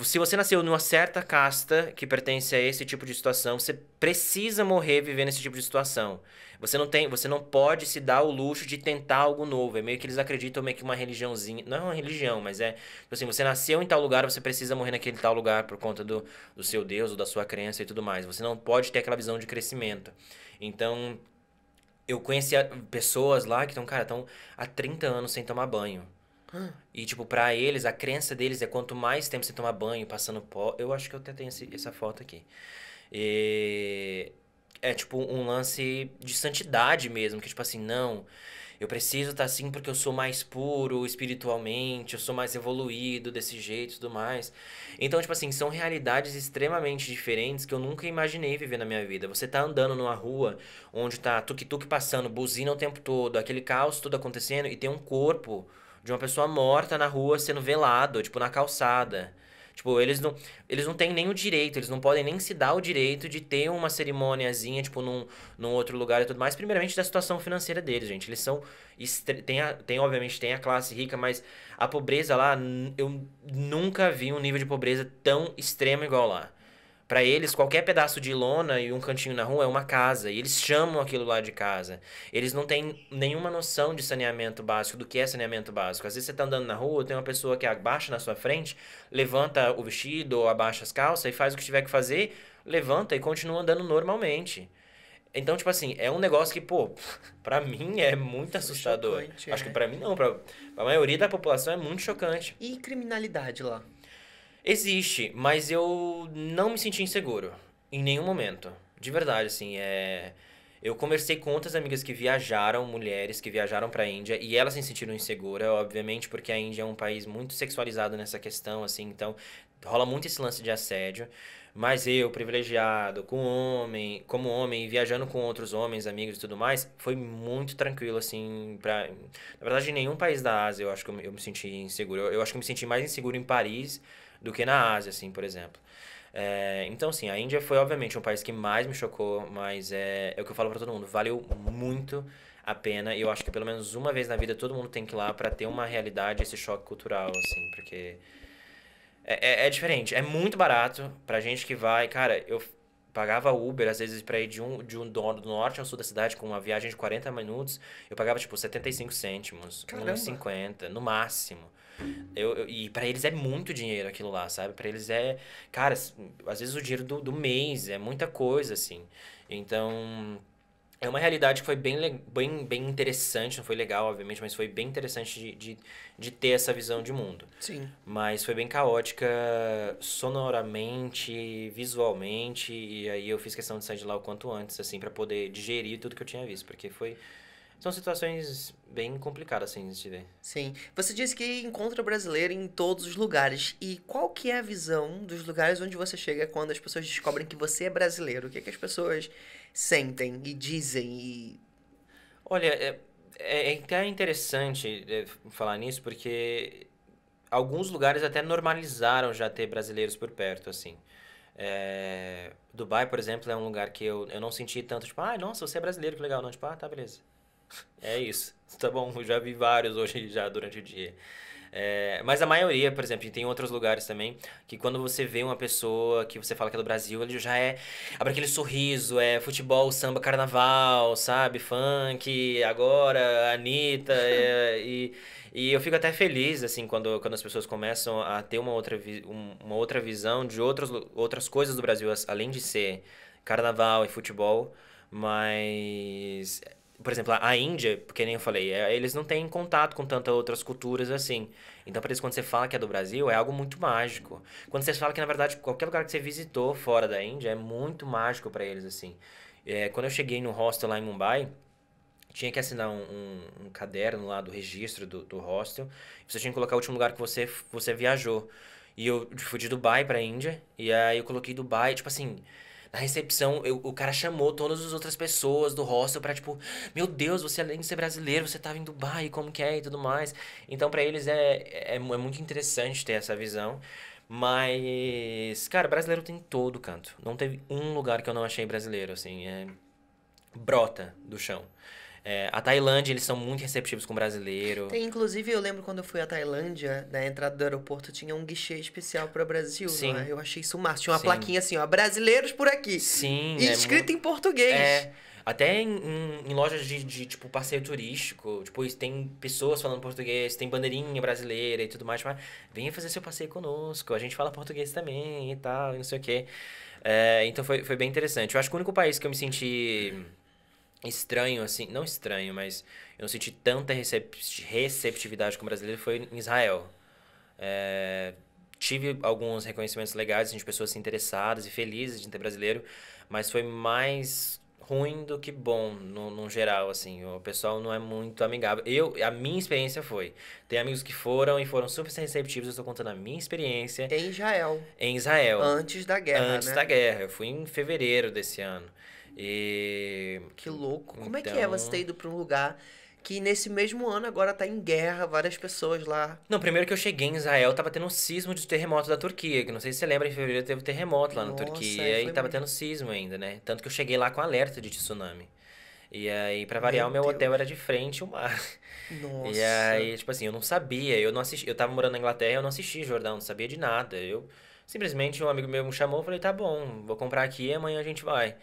Se você nasceu numa certa casta que pertence a esse tipo de situação, você precisa morrer vivendo esse tipo de situação. Você não pode se dar o luxo de tentar algo novo. É meio que eles acreditam meio que uma religiãozinha. Não é uma religião, mas tipo assim, você nasceu em tal lugar, você precisa morrer naquele tal lugar por conta do seu Deus ou da sua crença e tudo mais. Você não pode ter aquela visão de crescimento. Então, eu conheci pessoas lá que estão há 30 anos sem tomar banho. E, tipo, pra eles, a crença deles é quanto mais tempo você tomar banho, passando pó... Eu acho que eu até tenho essa foto aqui. É, tipo, um lance de santidade mesmo. Que, tipo assim, não... Eu preciso estar assim porque eu sou mais puro espiritualmente, eu sou mais evoluído desse jeito e tudo mais. Então, tipo assim, são realidades extremamente diferentes que eu nunca imaginei viver na minha vida. Você tá andando numa rua onde tá tuk-tuk passando, buzina o tempo todo, aquele caos todo acontecendo e tem um corpo... de uma pessoa morta na rua sendo velado, tipo, na calçada. Tipo, eles não têm nem o direito, eles não podem nem se dar o direito de ter uma cerimôniazinha, tipo, num outro lugar e tudo mais. Primeiramente, da situação financeira deles, gente. Eles são... Obviamente, tem a classe rica, mas a pobreza lá, eu nunca vi um nível de pobreza tão extremo igual lá. Pra eles, qualquer pedaço de lona e um cantinho na rua é uma casa. E eles chamam aquilo lá de casa. Eles não têm nenhuma noção de saneamento básico, do que é saneamento básico. Às vezes você tá andando na rua, tem uma pessoa que abaixa na sua frente, levanta o vestido ou abaixa as calças e faz o que tiver que fazer, levanta e continua andando normalmente. Então, tipo assim, é um negócio que, pô, pra mim é muito assustador. Chocante, Acho que pra mim não, pra maioria da população é muito chocante. E criminalidade lá? Existe, mas eu não me senti inseguro em nenhum momento. De verdade, assim, eu conversei com outras amigas que viajaram, mulheres que viajaram pra Índia, e elas se sentiram inseguras, obviamente, porque a Índia é um país muito sexualizado nessa questão, assim, então rola muito esse lance de assédio. Mas eu, privilegiado, como homem, e viajando com outros homens, amigos e tudo mais, foi muito tranquilo, assim, na verdade, em nenhum país da Ásia eu acho que eu me senti inseguro. Eu acho que eu me senti mais inseguro em Paris do que na Ásia, assim, por exemplo. Então, assim, a Índia foi, obviamente, um país que mais me chocou, mas é o que eu falo pra todo mundo, valeu muito a pena, e eu acho que pelo menos uma vez na vida todo mundo tem que ir lá pra ter uma realidade, esse choque cultural, assim, porque é diferente, é muito barato pra gente que vai, cara, pagava Uber, às vezes, pra ir do norte ao sul da cidade com uma viagem de 40 minutos, eu pagava, tipo, 75 cêntimos, Caramba. 1,50, no máximo. E pra eles é muito dinheiro aquilo lá, sabe? Pra eles é, cara, às vezes o dinheiro do mês, é muita coisa, assim. Então, é uma realidade que foi bem interessante, não foi legal, obviamente, mas foi bem interessante de ter essa visão de mundo. Sim. Mas foi bem caótica sonoramente, visualmente, e aí eu fiz questão de sair de lá o quanto antes, assim, pra poder digerir tudo que eu tinha visto, porque são situações bem complicadas, assim, de ver. Sim. Você disse que encontra brasileiro em todos os lugares. E qual que é a visão dos lugares onde você chega quando as pessoas descobrem que você é brasileiro? O que é que as pessoas sentem e dizem e... Olha, é até interessante falar nisso, porque alguns lugares até normalizaram já ter brasileiros por perto, assim. Dubai, por exemplo, é um lugar que eu não senti tanto, tipo, nossa, você é brasileiro, que legal. Não, tipo, tá, beleza. É isso. Tá bom, eu já vi vários hoje já durante o dia. Mas a maioria, por exemplo, e tem outros lugares também, que quando você vê uma pessoa que você fala que é do Brasil, ele já abre aquele sorriso, futebol, samba, carnaval, sabe? Funk, agora, Anitta, e eu fico até feliz, assim, quando as pessoas começam a ter uma outra visão de outras coisas do Brasil, além de ser carnaval e futebol, mas... Por exemplo, a Índia, porque nem eu falei, eles não têm contato com tantas outras culturas assim. Então, por isso, quando você fala que é do Brasil, é algo muito mágico. Quando você fala que, na verdade, qualquer lugar que você visitou fora da Índia é muito mágico pra eles, assim. Quando eu cheguei no hostel lá em Mumbai, tinha que assinar um caderno lá do registro do hostel. Você tinha que colocar o último lugar que você viajou. E eu fui de Dubai pra Índia, e aí eu coloquei Dubai, tipo assim... Na recepção, o cara chamou todas as outras pessoas do hostel pra, tipo, meu Deus, você além de ser brasileiro, você tava em Dubai, como que é e tudo mais. Então, pra eles é muito interessante ter essa visão. Mas, cara, brasileiro tem em todo canto. Não teve um lugar que eu não achei brasileiro, assim, brota do chão. A Tailândia, eles são muito receptivos com brasileiro. Tem, inclusive, eu lembro quando eu fui à Tailândia, na entrada do aeroporto tinha um guichê especial para o Brasil, Sim. não é? Eu achei isso massa. Tinha uma Sim. plaquinha assim, ó, brasileiros por aqui. Sim, E escrito em português. Até em lojas tipo, passeio turístico, tipo, tem pessoas falando português, tem bandeirinha brasileira e tudo mais, mas venha fazer seu passeio conosco, a gente fala português também e tal, e não sei o quê. Então foi bem interessante. Eu acho que o único país que eu me senti estranho, assim, não estranho, mas eu não senti tanta receptividade com o brasileiro foi em Israel. Tive alguns reconhecimentos legais, assim, de pessoas interessadas e felizes de ter brasileiro, mas foi mais ruim do que bom, no geral, assim. O pessoal não é muito amigável. A minha experiência foi. Tem amigos que foram e foram super receptivos, eu estou contando a minha experiência Em Israel. em Israel. Antes da guerra, Antes né? da guerra. Eu fui em fevereiro desse ano. Que louco. Como é que é Então- você ter ido para um lugar que nesse mesmo ano agora tá em guerra, várias pessoas lá? Não, primeiro que eu cheguei em Israel, tava tendo um sismo de terremoto da Turquia, que não sei se você lembra, em fevereiro teve terremoto lá na Nossa, Turquia, e foi tava mesmo. tendo sismo ainda, né? Tanto que eu cheguei lá com alerta de tsunami. E aí, pra variar, Meu o meu hotel Deus. era de frente ao mar. E Nossa. aí, tipo assim, eu não sabia, eu não assisti, eu tava morando na Inglaterra, eu não assisti Jordão, não sabia de nada. Eu simplesmente um amigo meu me chamou, eu falei, tá bom, vou comprar aqui e amanhã a gente vai.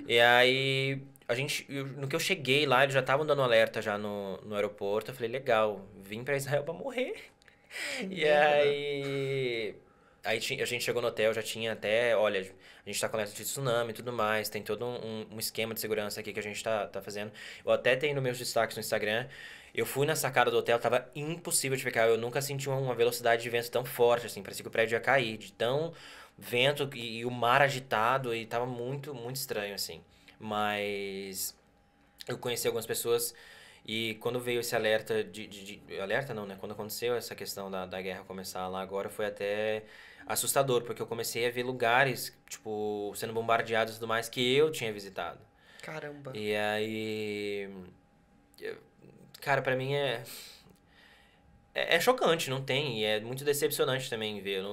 E aí, no que eu cheguei lá, eles já estavam dando alerta já no aeroporto. Eu falei, legal, vim pra Israel pra morrer. Que E merda. aí a gente chegou no hotel, já tinha até, olha, a gente tá com alerta de tsunami e tudo mais, tem todo um esquema de segurança aqui que a gente tá fazendo. Eu até tenho nos meus destaques no Instagram. Eu fui na sacada do hotel, tava impossível de ficar. Eu nunca senti uma velocidade de vento tão forte, assim, parecia que o prédio ia cair, de tão vento e o mar agitado, e tava muito, muito estranho, assim. Mas eu conheci algumas pessoas e quando veio esse alerta alerta não, né? Quando aconteceu essa questão da guerra começar lá agora, foi até assustador, porque eu comecei a ver lugares, tipo, sendo bombardeados e tudo mais que eu tinha visitado. Caramba. E aí... eu- Cara, pra mim é chocante, não tem. E é muito decepcionante também ver.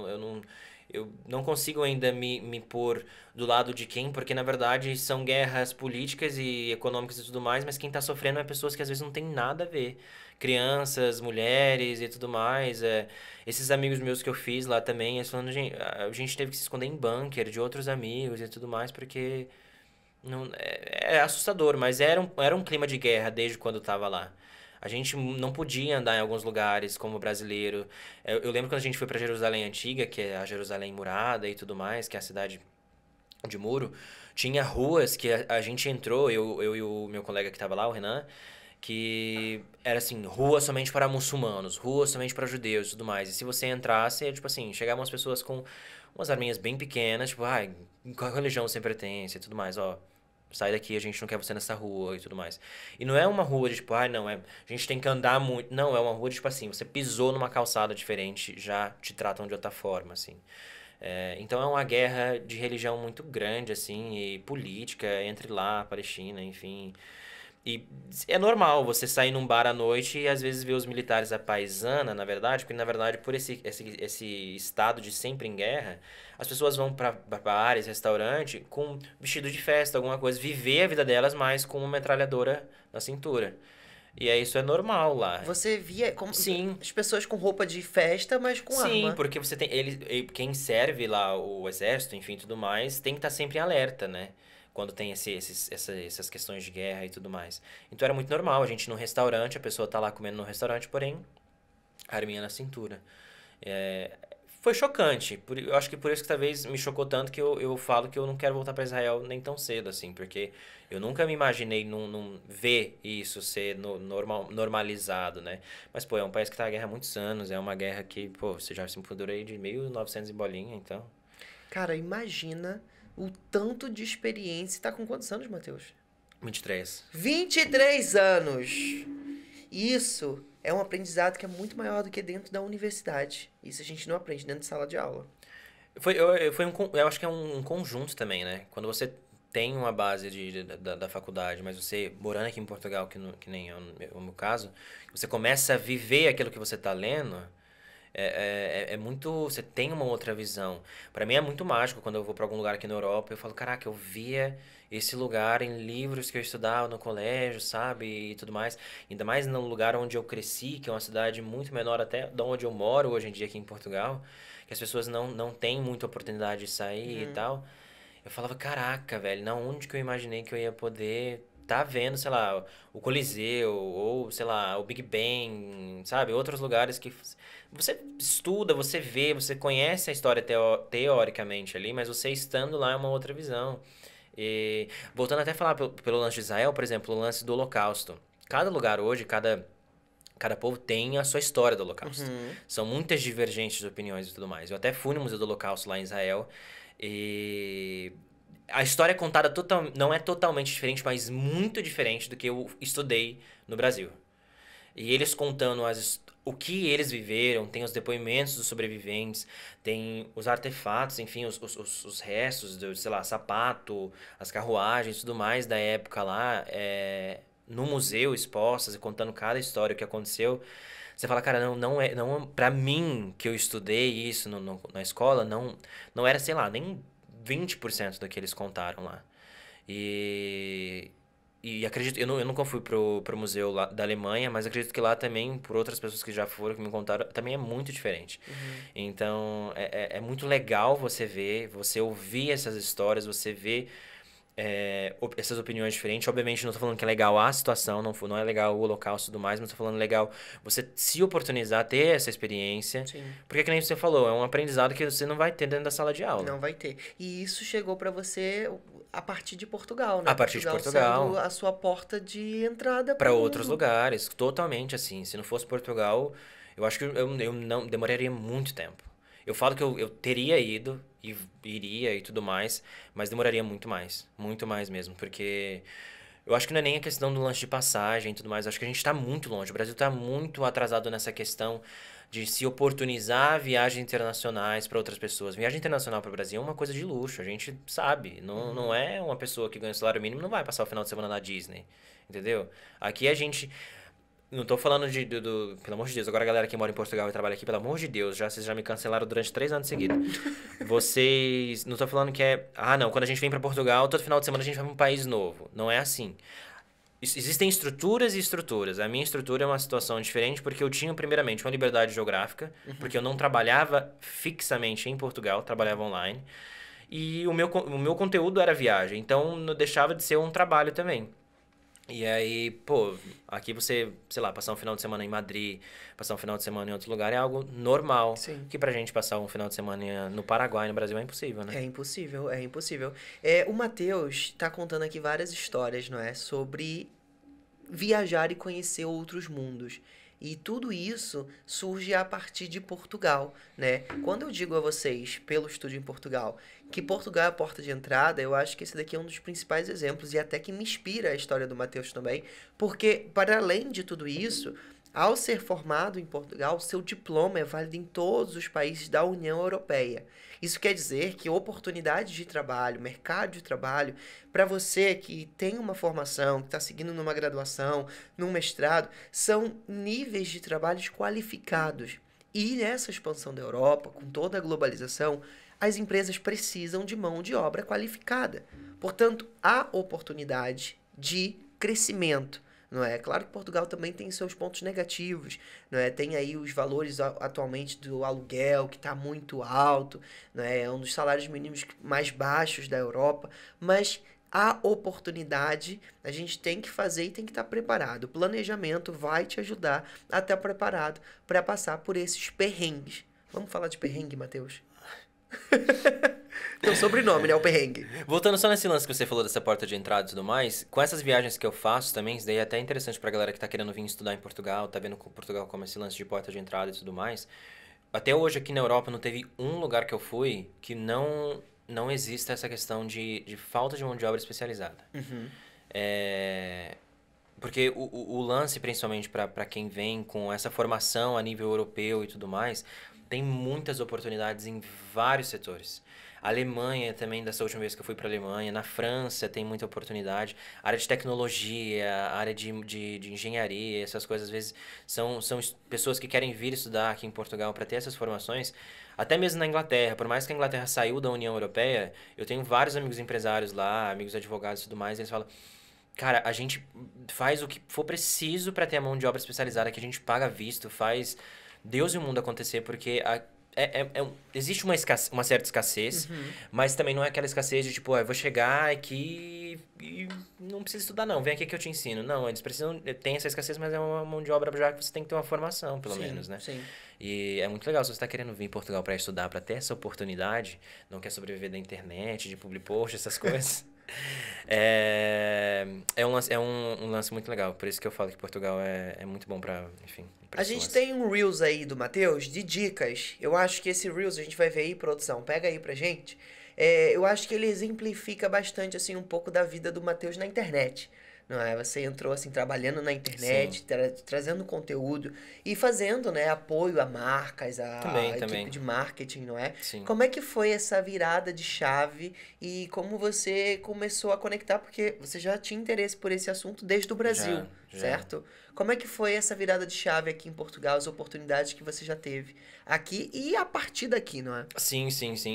eu não consigo ainda me pôr do lado de quem, porque na verdade são guerras políticas e econômicas e tudo mais, mas quem tá sofrendo é pessoas que às vezes não tem nada a ver. Crianças, mulheres e tudo mais. Esses amigos meus que eu fiz lá também, eles falando, a gente teve que se esconder em bunker de outros amigos e tudo mais, porque não, é assustador, mas era um clima de guerra desde quando eu tava lá. A gente não podia andar em alguns lugares como brasileiro. Eu lembro quando a gente foi para Jerusalém Antiga, que é a Jerusalém Murada e tudo mais, que é a cidade de muro. Tinha ruas que a gente entrou, eu e o meu colega que estava lá, o Renan, que era assim, rua somente para muçulmanos, rua somente para judeus e tudo mais. E se você entrasse, tipo assim, chegavam as pessoas com umas arminhas bem pequenas, tipo, ai, qual religião você pertence e tudo mais, ó. Sai daqui, a gente não quer você nessa rua e tudo mais. E não é uma rua de tipo, ai, não, a gente tem que andar muito. Não, é uma rua de tipo assim, você pisou numa calçada diferente, já te tratam de outra forma, assim. Então é uma guerra de religião muito grande, assim, e política entre lá, Palestina, enfim. E é normal você sair num bar à noite e às vezes ver os militares à paisana, na verdade, porque na verdade por esse estado de sempre em guerra, as pessoas vão para bares, restaurante com vestido de festa, alguma coisa, viver a vida delas mais com uma metralhadora na cintura. E isso é normal lá. Você via como Sim. as pessoas com roupa de festa, mas com Sim, arma. porque você tem quem serve lá o exército, enfim, tudo mais, tem que estar sempre em alerta, né? Quando tem essas questões de guerra e tudo mais. Então era muito normal, a gente ir num restaurante, a pessoa tá lá comendo no restaurante, porém, arminha na cintura. É, foi chocante. Eu acho que por isso que talvez me chocou tanto que eu falo que eu não quero voltar para Israel nem tão cedo, assim, porque eu nunca me imaginei num ver isso ser normalizado, né? Mas, pô, é um país que tá em guerra há muitos anos, é uma guerra que, pô, você já se mudou aí de 1900 e bolinha, então... Cara, imagina o tanto de experiência. Tá com quantos anos, Matheus? 23. 23 anos! Isso é um aprendizado que é muito maior do que dentro da universidade. Isso a gente não aprende dentro de sala de aula. Eu acho que é um conjunto também, né? Quando você tem uma base da faculdade, mas você, morando aqui em Portugal, que nem o meu caso, você começa a viver aquilo que você tá lendo, é muito... Você tem uma outra visão. Pra mim é muito mágico quando eu vou pra algum lugar aqui na Europa, eu falo, caraca, eu via esse lugar em livros que eu estudava no colégio, sabe? E tudo mais. Ainda mais no lugar onde eu cresci, que é uma cidade muito menor até de onde eu moro hoje em dia aqui em Portugal, que as pessoas não têm muita oportunidade de sair e tal. Eu falava, caraca, velho, na onde que eu imaginei que eu ia poder tá vendo, sei lá, o Coliseu, ou, sei lá, o Big Ben, sabe? Outros lugares que você estuda, você vê, você conhece a história teoricamente ali, mas você estando lá é uma outra visão. E voltando até a falar pelo lance de Israel, por exemplo, o lance do Holocausto. Cada lugar hoje, cada povo tem a sua história do Holocausto. São muitas divergentes opiniões e tudo mais. Eu até fui no Museu do Holocausto lá em Israel e a história é contada não é totalmente diferente, mas muito diferente do que eu estudei no Brasil. E eles contando o que eles viveram, tem os depoimentos dos sobreviventes, tem os artefatos, enfim, os restos, sei lá, sapato, as carruagens e tudo mais da época lá, no museu expostas e contando cada história, o que aconteceu. Você fala, cara, não, pra mim, que eu estudei isso na escola, não era, sei lá, nem 20% do que eles contaram lá. E acredito, eu nunca fui pro museu lá da Alemanha, mas acredito que lá também, por outras pessoas que já foram, que me contaram, também é muito diferente. Então, é muito legal você ver, você ouvir essas histórias, você ver essas opiniões diferentes. Obviamente, não tô falando que é legal a situação, não é legal o holocausto e tudo mais, mas tô falando legal você se oportunizar, ter essa experiência. Sim. Porque, que nem você falou, é um aprendizado que você não vai ter dentro da sala de aula. Não vai ter. E isso chegou pra você a partir de Portugal, né? A partir de Portugal. Sendo a sua porta de entrada Para pro outros mundo. lugares, totalmente assim. Se não fosse Portugal, eu acho que eu não demoraria muito tempo. Eu falo que eu teria ido e iria e tudo mais, mas demoraria muito mais mesmo, porque eu acho que não é nem a questão do lance de passagem e tudo mais, eu acho que a gente tá muito longe. O Brasil tá muito atrasado nessa questão de se oportunizar viagens internacionais para outras pessoas. Viagem internacional para o Brasil é uma coisa de luxo, a gente sabe. Não é uma pessoa que ganha salário mínimo, não vai passar o final de semana na Disney, entendeu? Aqui a gente... não tô falando pelo amor de Deus, agora a galera que mora em Portugal e trabalha aqui, pelo amor de Deus, vocês já me cancelaram durante 3 anos seguidos. Vocês, não tô falando que não, quando a gente vem pra Portugal, todo final de semana a gente vai pra um país novo. Não é assim. Existem estruturas e estruturas. A minha estrutura é uma situação diferente porque eu tinha, primeiramente, uma liberdade geográfica, porque eu não trabalhava fixamente em Portugal, trabalhava online. E o meu conteúdo era viagem, então não deixava de ser um trabalho também. E aí, pô, aqui você, sei lá, passar um final de semana em Madrid, passar um final de semana em outro lugar é algo normal. Sim. Que pra gente passar um final de semana no Paraguai, no Brasil, é impossível, né? É impossível, é impossível. O Matheus tá contando aqui várias histórias, não é? Sobre viajar e conhecer outros mundos. E tudo isso surge a partir de Portugal, né? Quando eu digo a vocês, pelo estúdio em Portugal, que Portugal é a porta de entrada, eu acho que esse daqui é um dos principais exemplos e até que me inspira a história do Matheus também, porque, para além de tudo isso, ao ser formado em Portugal, seu diploma é válido em todos os países da União Europeia. Isso quer dizer que oportunidades de trabalho, mercado de trabalho, para você que tem uma formação, que está seguindo numa graduação, num mestrado, são níveis de trabalhos qualificados. E nessa expansão da Europa, com toda a globalização, as empresas precisam de mão de obra qualificada. Portanto, há oportunidade de crescimento. Não é? Claro que Portugal também tem seus pontos negativos, não é? Tem aí os valores atualmente do aluguel, que está muito alto, não é? É um dos salários mínimos mais baixos da Europa, mas há oportunidade, a gente tem que fazer e tem que estar preparado. O planejamento vai te ajudar a estar preparado para passar por esses perrengues. Vamos falar de perrengue, Matheus? Teu sobrenome, né? O perrengue. Voltando só nesse lance que você falou dessa porta de entrada e tudo mais, com essas viagens que eu faço também, isso daí é até interessante pra galera que tá querendo vir estudar em Portugal, tá vendo Portugal como esse lance de porta de entrada e tudo mais. Até hoje aqui na Europa não teve um lugar que eu fui que não exista essa questão de falta de mão de obra especializada. Uhum. Porque o lance, principalmente para quem vem com essa formação a nível europeu e tudo mais, tem muitas oportunidades em vários setores. A Alemanha também, dessa última vez que eu fui para a Alemanha, na França tem muita oportunidade. A área de tecnologia, a área de engenharia, essas coisas, às vezes, são pessoas que querem vir estudar aqui em Portugal para ter essas formações. Até mesmo na Inglaterra, por mais que a Inglaterra saiu da União Europeia, eu tenho vários amigos empresários lá, amigos advogados e tudo mais, eles falam: cara, a gente faz o que for preciso para ter a mão de obra especializada, que a gente paga visto, faz Deus e o mundo acontecer, porque existe uma certa escassez, mas também não é aquela escassez de tipo, eu vou chegar aqui e não precisa estudar não, vem aqui que eu te ensino. Não, eles precisam, tem essa escassez, mas é uma mão de obra já que você tem que ter uma formação, pelo menos, né? Sim. E é muito legal, se você está querendo vir em Portugal para estudar, para ter essa oportunidade, não quer sobreviver da internet, de public post, essas coisas. É um lance muito legal, por isso que eu falo que Portugal é muito bom pra, enfim... A gente tem um Reels aí do Matheus de dicas. Eu acho que esse Reels a gente vai ver aí, produção. Pega aí pra gente. Eu acho que ele exemplifica bastante, assim, um pouco da vida do Matheus na internet. Não é? Você entrou, assim, trabalhando na internet, trazendo conteúdo e fazendo, né, apoio a marcas, a equipe de marketing, não é? Sim. Como é que foi essa virada de chave e como você começou a conectar? Porque você já tinha interesse por esse assunto desde o Brasil, já. certo? Como é que foi essa virada de chave aqui em Portugal, as oportunidades que você já teve aqui e a partir daqui, não é? Sim.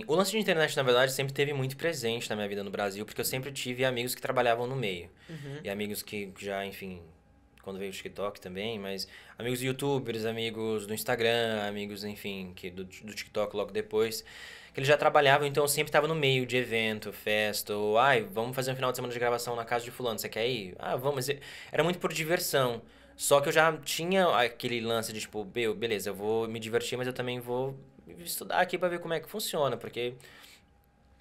O lance de internet, na verdade, sempre teve muito presente na minha vida no Brasil, porque eu sempre tive amigos que trabalhavam no meio. E amigos que já, enfim, quando veio o TikTok também, mas amigos youtubers, amigos do Instagram, amigos, enfim, do TikTok logo depois, que eles já trabalhavam, então eu sempre estava no meio de evento, festa, ou, vamos fazer um final de semana de gravação na casa de fulano, você quer ir? Vamos. Era muito por diversão. Só que eu já tinha aquele lance de, tipo, beleza, eu vou me divertir, mas eu também vou estudar aqui para ver como é que funciona, porque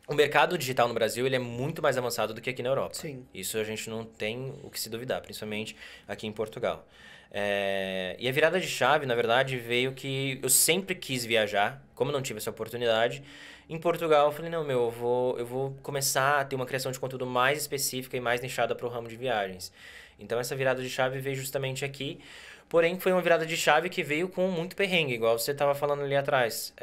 o mercado digital no Brasil, ele é muito mais avançado do que aqui na Europa. Sim. Isso a gente não tem o que se duvidar, principalmente aqui em Portugal. E a virada de chave, na verdade, veio que eu sempre quis viajar, como eu não tive essa oportunidade. Em Portugal, eu falei, não, eu vou começar a ter uma criação de conteúdo mais específica e mais nichada para o ramo de viagens. Então, essa virada de chave veio justamente aqui. Porém, foi uma virada de chave que veio com muito perrengue, igual você estava falando ali atrás.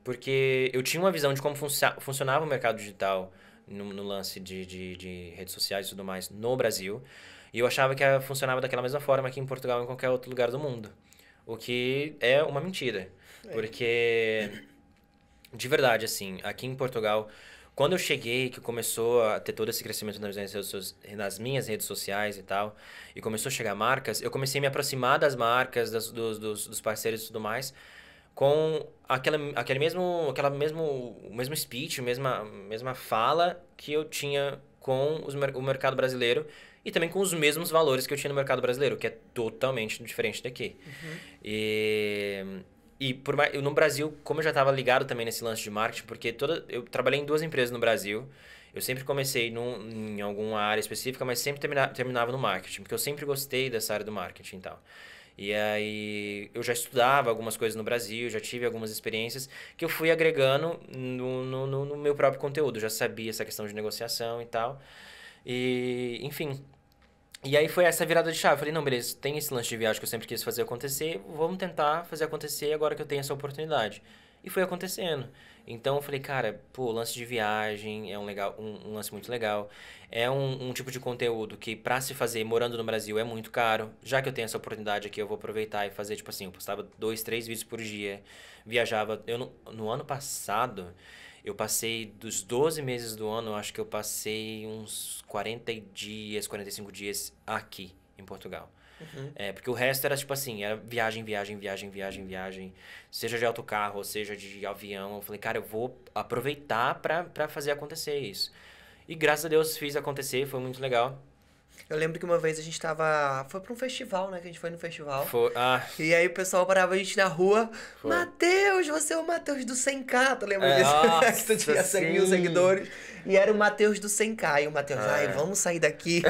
Porque eu tinha uma visão de como funcionava o mercado digital no lance de redes sociais e tudo mais no Brasil. E eu achava que funcionava daquela mesma forma aqui em Portugal e em qualquer outro lugar do mundo. O que é uma mentira. Porque, de verdade, assim, aqui em Portugal, quando eu cheguei, que começou a ter todo esse crescimento nas minhas redes sociais e tal, e começou a chegar marcas, eu comecei a me aproximar das marcas, dos parceiros e tudo mais, com o mesmo speech, mesma fala que eu tinha com o mercado brasileiro e também com os mesmos valores que eu tinha no mercado brasileiro, que é totalmente diferente daqui. No Brasil, como eu já estava ligado também nesse lance de marketing, porque eu trabalhei em 2 empresas no Brasil, eu sempre comecei em alguma área específica, mas sempre terminava no marketing, porque eu sempre gostei dessa área do marketing e tal. E aí eu já estudava algumas coisas no Brasil, já tive algumas experiências que eu fui agregando no meu próprio conteúdo. Eu já sabia essa questão de negociação e tal. E, enfim. E aí foi essa virada de chave. Eu falei, não, beleza, tem esse lance de viagem que eu sempre quis fazer acontecer, vamos tentar fazer acontecer agora que eu tenho essa oportunidade. E foi acontecendo. Então eu falei, cara, pô, lance de viagem é um lance muito legal. É um tipo de conteúdo que pra se fazer morando no Brasil é muito caro. Já que eu tenho essa oportunidade aqui, eu vou aproveitar e fazer, tipo assim, eu postava 2, 3 vídeos por dia. Viajava. No ano passado, eu passei dos 12 meses do ano, eu acho que eu passei uns 40 dias, 45 dias aqui em Portugal. Porque o resto era tipo assim, era viagem, seja de autocarro, seja de avião. Eu falei, cara, eu vou aproveitar pra fazer acontecer isso. E graças a Deus fiz acontecer, foi muito legal. Eu lembro que uma vez a gente foi pra um festival, né? Que a gente foi no festival. E aí o pessoal parava a gente na rua. Matheus, você é o Matheus do 100K, tu lembra disso? Nossa, que tu tinha 100 mil seguidores. E era o Matheus do 100K. E o Matheus, vamos sair daqui.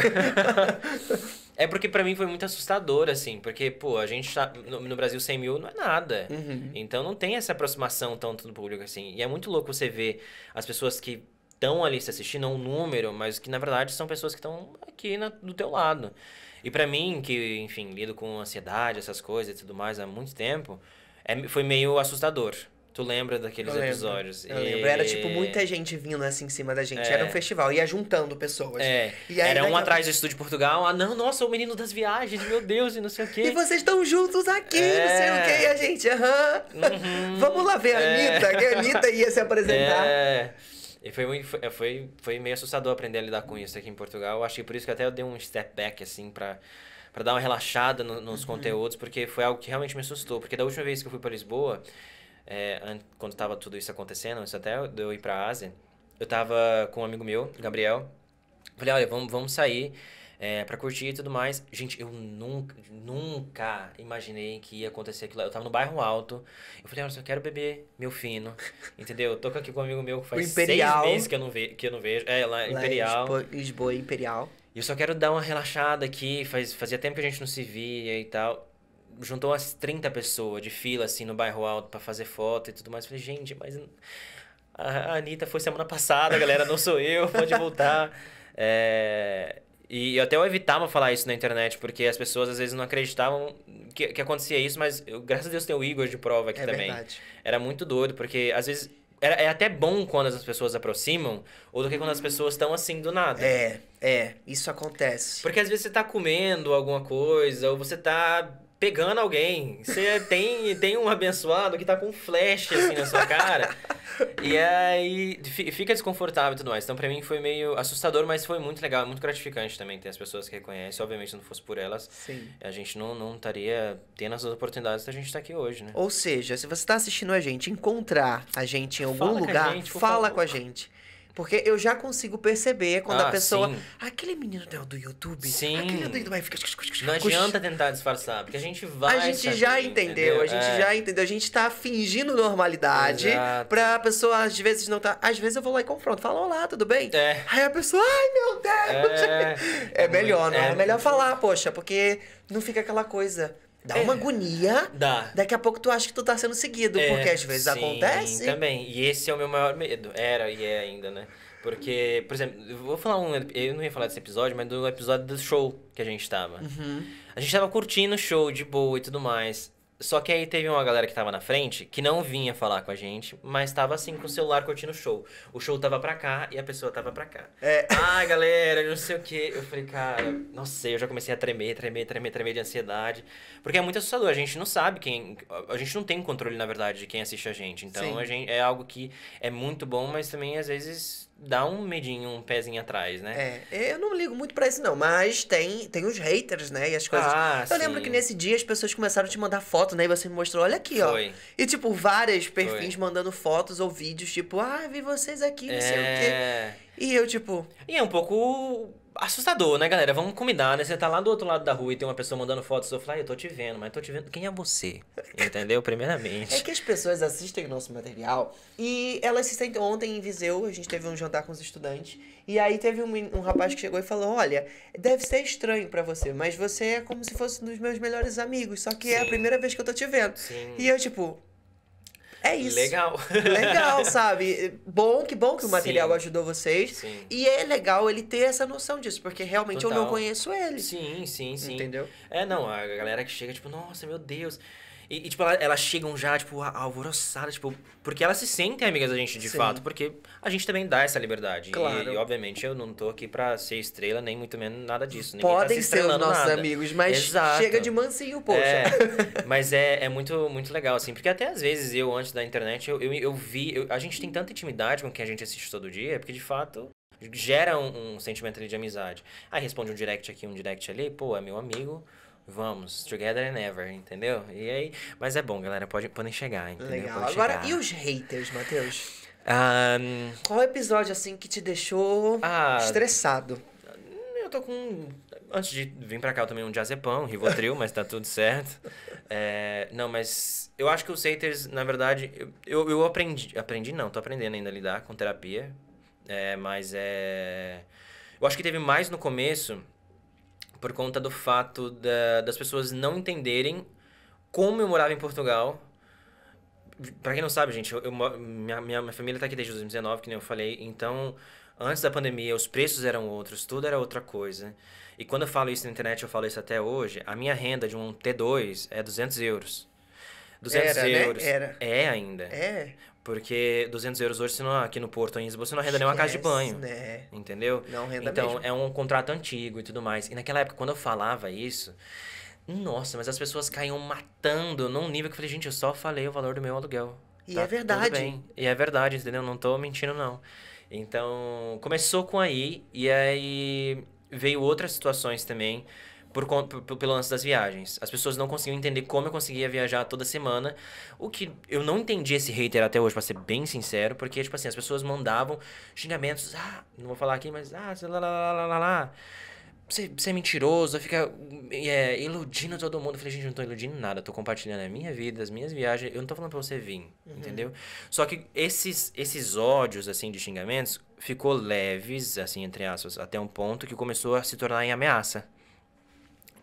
É porque pra mim foi muito assustador, assim. Porque, pô, a gente tá no Brasil 100 mil não é nada. Então não tem essa aproximação tanto do público, assim. E é muito louco você ver as pessoas que estão ali se assistindo, um número, mas que na verdade são pessoas que estão aqui do teu lado. E pra mim, que, enfim, lido com ansiedade, essas coisas e tudo mais há muito tempo, foi meio assustador. Tu lembra daqueles episódios? Eu lembro. Era tipo muita gente vindo assim em cima da gente. Era um festival, ia juntando pessoas. E aí, era um atrás do Estúdio Portugal. Ah, não, nossa, o menino das viagens, meu Deus, e não sei o quê. E vocês estão juntos aqui, não sei o quê. E a gente, vamos lá ver a Anitta, que a Anitta ia se apresentar. E foi meio assustador aprender a lidar com isso aqui em Portugal. Eu acho que por isso que até eu dei um step back, assim, pra dar uma relaxada nos conteúdos, porque foi algo que realmente me assustou. Porque da última vez que eu fui pra Lisboa, quando tava tudo isso acontecendo, antes até de eu ir pra Ásia, eu tava com um amigo meu, Gabriel. Falei, olha, vamos sair pra curtir e tudo mais. Gente, eu nunca imaginei que ia acontecer aquilo. Eu tava no bairro alto. Eu falei, olha, eu só quero beber meu fino. Entendeu? Eu tô aqui com um amigo meu que faz 6 meses que eu não vejo. Lá Imperial. Lisboa, Imperial. E eu só quero dar uma relaxada aqui. Fazia tempo que a gente não se via e tal. Juntou umas 30 pessoas de fila, assim, no bairro alto pra fazer foto e tudo mais. Eu falei, gente, mas a Anitta foi semana passada, galera, não sou eu, pode voltar. E até eu evitava falar isso na internet, porque as pessoas às vezes não acreditavam que acontecia isso, mas graças a Deus tem o Igor de prova aqui também. Verdade. Era muito doido, porque às vezes é até bom quando as pessoas aproximam, ou do que quando as pessoas estão assim do nada. Isso acontece. Porque às vezes você tá comendo alguma coisa, ou você tá pegando alguém. Você tem um abençoado que tá com um flash assim na sua cara. E aí fica desconfortável e tudo mais. Então pra mim foi meio assustador, mas foi muito legal, muito gratificante também ter as pessoas que reconhecem. Obviamente se não fosse por elas, a gente não estaria tendo as oportunidades que a gente tá aqui hoje, né? Ou seja, se você tá assistindo a gente, encontrar a gente em algum lugar, fala com a gente. Porque eu já consigo perceber quando a pessoa... Sim. Aquele menino do YouTube. Sim. Aquele do YouTube fica... Não adianta tentar disfarçar, porque a gente vai A gente saber, já entendeu, a gente já entendeu. A gente tá fingindo normalidade. Exato. Pra pessoa, às vezes, não tá... Às vezes eu vou lá e confronto. Falo, olá, tudo bem? Aí a pessoa, ai, meu Deus! É melhor, não é? É melhor falar, poxa, porque não fica aquela coisa... Dá uma agonia. Daqui a pouco tu acha que tu tá sendo seguido, porque às vezes acontece. Sim, também. E esse é o meu maior medo. Era e é ainda, né? Porque, por exemplo, eu vou falar eu não ia falar desse episódio, mas do episódio do show que a gente tava. A gente tava curtindo o show de boa e tudo mais. Só que aí teve uma galera que tava na frente que não vinha falar com a gente, mas tava assim com o celular curtindo o show. O show tava pra cá e a pessoa tava pra cá. Ai, galera, não sei o quê. Eu falei, cara, não sei, eu já comecei a tremer de ansiedade. Porque é muito assustador, a gente não sabe quem... A gente não tem controle, na verdade, de quem assiste a gente. Então, é algo que é muito bom, mas também, às vezes, dá um medinho, um pezinho atrás, né? Eu não ligo muito pra isso não, mas tem os haters, né, e as coisas. Eu lembro que nesse dia as pessoas começaram a te mandar foto, né, e você me mostrou, olha aqui, ó. E tipo, vários perfis mandando fotos ou vídeos, tipo, vi vocês aqui, não sei o quê. E eu, tipo... E é um pouco assustador, né, galera? Vamos combinar, né? Você tá lá do outro lado da rua e tem uma pessoa mandando fotos, eu falo, eu tô te vendo, mas tô te vendo. Quem é você? Entendeu? Primeiramente. É que as pessoas assistem o nosso material e elas se sentem... Ontem em Viseu, a gente teve um jantar com os estudantes, e aí teve um rapaz que chegou e falou, olha, deve ser estranho pra você, mas você é como se fosse um dos meus melhores amigos, só que é a primeira vez que eu tô te vendo. E eu, tipo... É isso. Legal. Legal, sabe? Que bom que o material ajudou vocês. E é legal ele ter essa noção disso, porque realmente eu não conheço ele. Sim. Entendeu? Não, a galera que chega, tipo, nossa, meu Deus. E tipo, elas chegam já, tipo, alvoroçadas, tipo... Porque elas se sentem amigas da gente, de fato. Porque a gente também dá essa liberdade. Claro. E, obviamente, eu não tô aqui pra ser estrela, nem muito menos nada disso. Ninguém podem ser os nossos amigos, mas chega de mansinho, poxa. Mas é muito, muito legal, assim. Porque até às vezes eu, antes da internet, eu vi... a gente tem tanta intimidade com quem a gente assiste todo dia, porque, de fato... Gera um sentimento ali de amizade. Aí responde um direct aqui, um direct ali. Pô, é meu amigo... Vamos, together and ever, entendeu? E aí, mas é bom, galera, podem chegar, entendeu? Legal. Agora, e os haters, Matheus? Um, Qual episódio, assim, que te deixou estressado? Eu tô com... Antes de vir pra cá, eu tomei um diazepam, um Rivotril, mas tá tudo certo. Não, mas eu acho que os haters, na verdade, eu aprendi... Aprendi não, tô aprendendo ainda a lidar com terapia. Eu acho que teve mais no começo... Por conta do fato das pessoas não entenderem como eu morava em Portugal. Pra quem não sabe, gente, minha família tá aqui desde 2019, que nem eu falei. Então, antes da pandemia, os preços eram outros, tudo era outra coisa. E quando eu falo isso na internet, eu falo isso até hoje, a minha renda de um T2 é 200 euros. 200 euros. Né? Era. É ainda. É. Porque 200 euros hoje, aqui no Porto, em Lisboa, você não arrenda nem uma casa de banho. Né? Entendeu? Não renda então, mesmo. É um contrato antigo e tudo mais. E naquela época, quando eu falava isso, nossa, mas as pessoas caíam matando num nível que eu falei, gente, eu só falei o valor do meu aluguel. E tá é verdade. Tudo bem. E é verdade, entendeu? Não tô mentindo, não. Então, começou com aí, e aí veio outras situações também, pelo lance das viagens. As pessoas não conseguiam entender como eu conseguia viajar toda semana. O que eu não entendi esse hater até hoje, pra ser bem sincero, porque, tipo assim, as pessoas mandavam xingamentos. Não vou falar aqui, mas... Você é mentiroso, fica iludindo todo mundo. Eu falei, gente, eu não tô iludindo nada. Eu tô compartilhando a minha vida, as minhas viagens. Eu não tô falando pra você vir, entendeu? Só que esses ódios, assim, de xingamentos, ficou leves, assim, entre aspas, até um ponto que começou a se tornar em ameaça.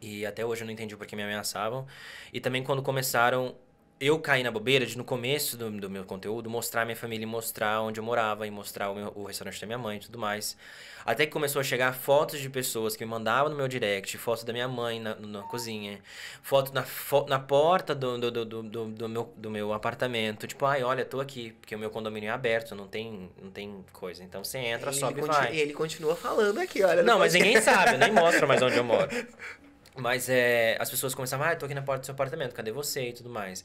E até hoje eu não entendi por que me ameaçavam. E também quando começaram... Eu caí na bobeira de, no começo do meu conteúdo, mostrar minha família e mostrar onde eu morava. E mostrar o restaurante da minha mãe e tudo mais. Até que começou a chegar fotos de pessoas que me mandavam no meu direct. Foto da minha mãe na cozinha. Foto na porta do meu apartamento. Tipo, olha, tô aqui. Porque o meu condomínio é aberto, não tem coisa. Então você entra, sobe e vai. E ele continua falando aqui, olha. Não, mas ninguém sabe, nem mostra mais onde eu moro. Mas as pessoas começavam, eu tô aqui na porta do seu apartamento, cadê você e tudo mais.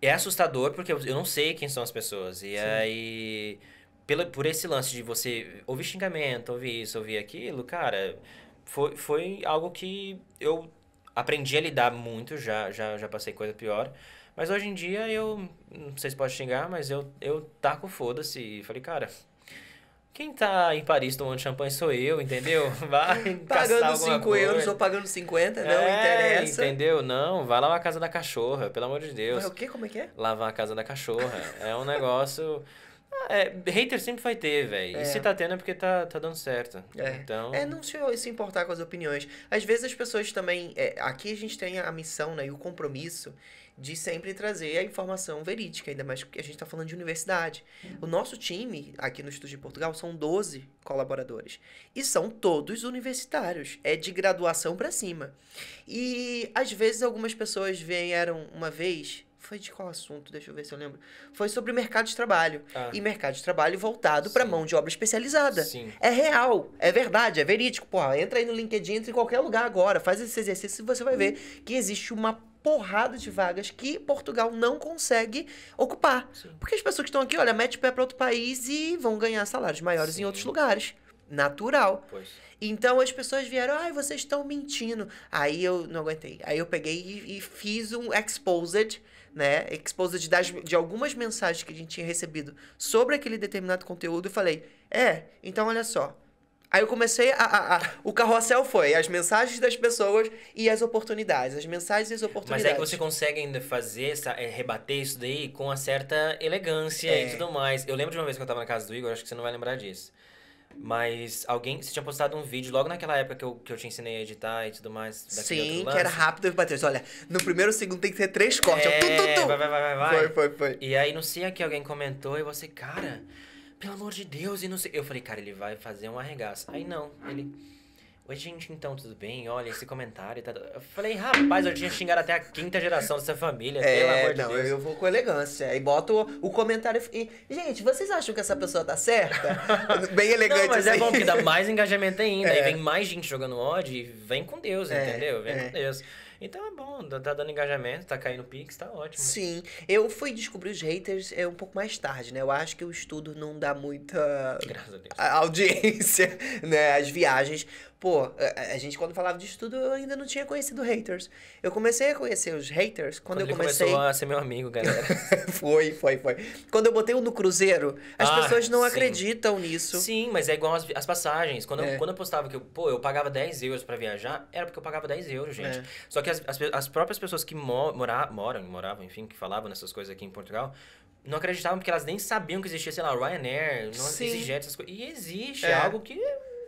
É assustador porque eu não sei quem são as pessoas. E aí, por esse lance de você ouvir xingamento, ouvir isso, ouvir aquilo, cara, foi algo que eu aprendi a lidar muito, já passei coisa pior. Mas hoje em dia não sei se pode xingar, mas eu taco foda-se e falei, cara... Quem tá em Paris tomando champanhe sou eu, entendeu? Vai pagando 5 euros ou pagando 50, não interessa. Entendeu? Não, vai lavar a casa da cachorra, pelo amor de Deus. Mas o quê? Como é que é? Lavar a casa da cachorra. É um negócio Hater sempre vai ter, velho. E se tá tendo é porque tá dando certo. Então... não se importar com as opiniões. Às vezes as pessoas também... aqui a gente tem a missão, né, e o compromisso de sempre trazer a informação verídica, ainda mais que a gente tá falando de universidade. O nosso time, aqui no Estúdio de Portugal, são 12 colaboradores. E são todos universitários. É de graduação pra cima. E, às vezes, algumas pessoas vieram uma vez... Foi de qual assunto? Deixa eu ver se eu lembro. Foi sobre mercado de trabalho. E mercado de trabalho voltado para mão de obra especializada. Sim. É real, é verdade, é verídico. Porra, entra aí no LinkedIn, entra em qualquer lugar agora. Faz esse exercício e você vai ver que existe uma porrada de vagas que Portugal não consegue ocupar. Sim. Porque as pessoas que estão aqui, olha, mete o pé para outro país e vão ganhar salários maiores em outros lugares. Natural. Pois. Então as pessoas vieram, vocês estão mentindo. Aí eu não aguentei. Aí eu peguei e fiz um exposed, né? Exposed de algumas mensagens que a gente tinha recebido sobre aquele determinado conteúdo e falei, então olha só. Aí eu comecei o carrossel foi as mensagens das pessoas e as oportunidades. As mensagens e as oportunidades. Mas é que você consegue ainda fazer, rebater isso daí com uma certa elegância e tudo mais. Eu lembro de uma vez que eu tava na casa do Igor, acho que você não vai lembrar disso. Mas você tinha postado um vídeo logo naquela época que eu te ensinei a editar e tudo mais. Sim, que era rápido e bateu. Olha, no primeiro segundo tem que ter 3 cortes. Vai. Foi. E aí, não sei que alguém comentou e você, cara, pelo amor de Deus, e não sei. Eu falei, cara, ele vai fazer um arregaço. Aí não, ele... Oi, gente, então, tudo bem? Olha, esse comentário tá... Eu falei, rapaz, eu tinha xingado até a 5ª geração dessa família, pelo amor de Deus. Eu vou com elegância. Aí boto o comentário e... Gente, vocês acham que essa pessoa tá certa? Bem elegante. Não, mas assim. é bom que dá mais engajamento ainda. Aí vem mais gente jogando ódio e vem com Deus, entendeu? Vem com Deus. Então é bom, tá dando engajamento, tá caindo Pix, tá ótimo. Sim, eu fui descobrir os haters um pouco mais tarde, né? Eu acho que o estudo não dá muita Graças a Deus. Audiência, né? As viagens. Pô, a gente quando falava de estudo, eu ainda não tinha conhecido haters. Eu comecei a conhecer os haters quando eu comecei... Ele começou a ser meu amigo, galera. Foi. Quando eu botei o no cruzeiro, as pessoas não acreditam nisso. Sim, mas é igual as passagens. Quando eu postava que eu pagava 10 euros pra viajar, era porque eu pagava 10 euros, gente. Só que as próprias pessoas que moravam, enfim, que falavam nessas coisas aqui em Portugal, não acreditavam porque elas nem sabiam que existia, sei lá, Ryanair, EasyJet, essas coisas. E existe, é algo que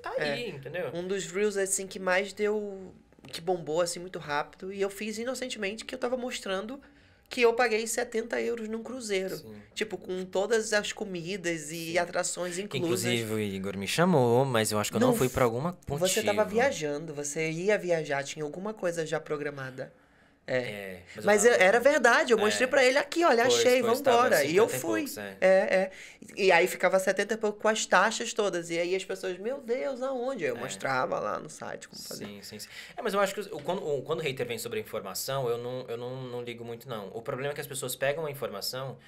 tá aí, entendeu? Um dos reels, assim, que mais deu... Que bombou, assim, muito rápido. E eu fiz inocentemente que eu tava mostrando que eu paguei 70 euros num cruzeiro. Sim. Tipo, com todas as comidas e atrações inclusas. Inclusive, o Igor me chamou, mas eu acho que eu não fui pra alguma motivo. Você tava viajando, você ia viajar, tinha alguma coisa já programada. Mas era verdade, eu mostrei pra ele aqui, olha, achei, vambora. E eu fui. E aí ficava 70 e pouco com as taxas todas. E aí as pessoas, meu Deus, aonde? Eu mostrava lá no site como fazer. Sim. Mas eu acho que quando o hater vem sobre a informação, eu não ligo muito, não. O problema é que as pessoas pegam a informação,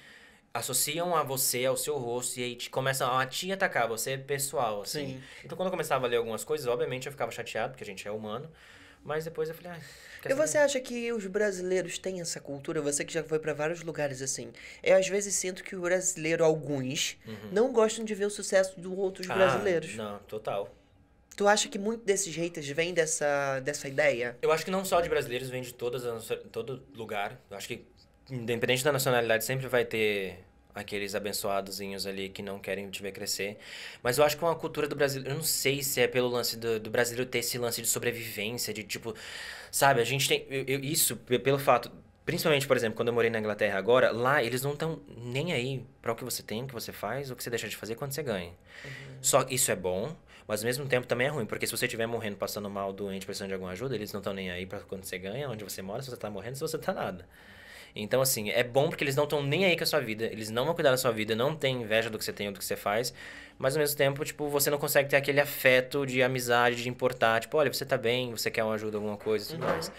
associam a você, ao seu rosto, e aí começam a te atacar, você é pessoal, assim. Sim. Então quando eu começava a ler algumas coisas, obviamente eu ficava chateado, porque a gente é humano. Mas depois eu falei, e você acha que os brasileiros têm essa cultura? Você que já foi pra vários lugares assim. Eu às vezes sinto que o brasileiro, alguns, não gostam de ver o sucesso dos outros brasileiros. Não, total. Tu acha que muito desses haters vem dessa ideia? Eu acho que não só de brasileiros, vem de todo lugar. Eu acho que, independente da nacionalidade, sempre vai ter aqueles abençoadozinhos ali que não querem te ver crescer. Mas eu acho que é uma cultura do brasileiro... Eu não sei se é pelo lance do brasileiro ter esse lance de sobrevivência, de tipo... Sabe, a gente tem... Isso, pelo fato... Principalmente, por exemplo, quando eu morei na Inglaterra agora, lá eles não estão nem aí para o que você tem, o que você faz, o que você deixa de fazer, quando você ganha. Só isso é bom, mas ao mesmo tempo também é ruim, porque se você estiver morrendo, passando mal, doente, precisando de alguma ajuda, eles não estão nem aí para quando você ganha, onde você mora, se você tá morrendo, se você tá nada. Então, assim, é bom porque eles não estão nem aí com a sua vida, eles não vão cuidar da sua vida, não tem inveja do que você tem ou do que você faz, mas ao mesmo tempo, tipo, você não consegue ter aquele afeto de amizade, de importar, tipo, olha, você tá bem, você quer uma ajuda, alguma coisa e tudo mais.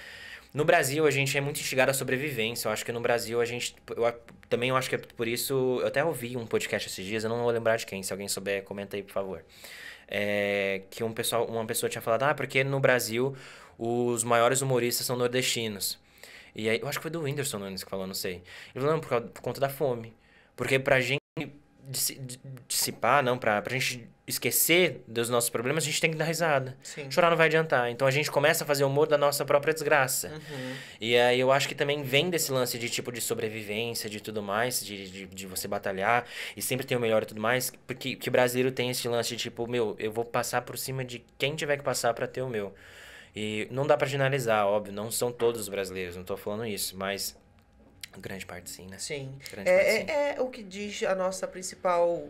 No Brasil, a gente é muito instigado à sobrevivência. Eu acho que no Brasil, também eu acho que é por isso... Eu até ouvi um podcast esses dias, eu não vou lembrar de quem. Se alguém souber, comenta aí, por favor. Que uma pessoa tinha falado, porque no Brasil, os maiores humoristas são nordestinos. E aí, eu acho que foi do Whindersson Nunes que falou, não sei. Ele falou, não, por conta da fome. Porque pra gente dissipar, não, pra gente esquecer dos nossos problemas, a gente tem que dar risada. Sim. Chorar não vai adiantar. Então a gente começa a fazer humor da nossa própria desgraça. E aí eu acho que também vem desse lance de tipo de sobrevivência, de tudo mais, de você batalhar e sempre ter o melhor e tudo mais. Porque que o brasileiro tem esse lance de tipo, meu, eu vou passar por cima de quem tiver que passar pra ter o meu. E não dá pra generalizar, óbvio, não são todos os brasileiros, não tô falando isso, mas grande parte sim, né? Sim. Grande parte sim. É o que diz a nossa principal.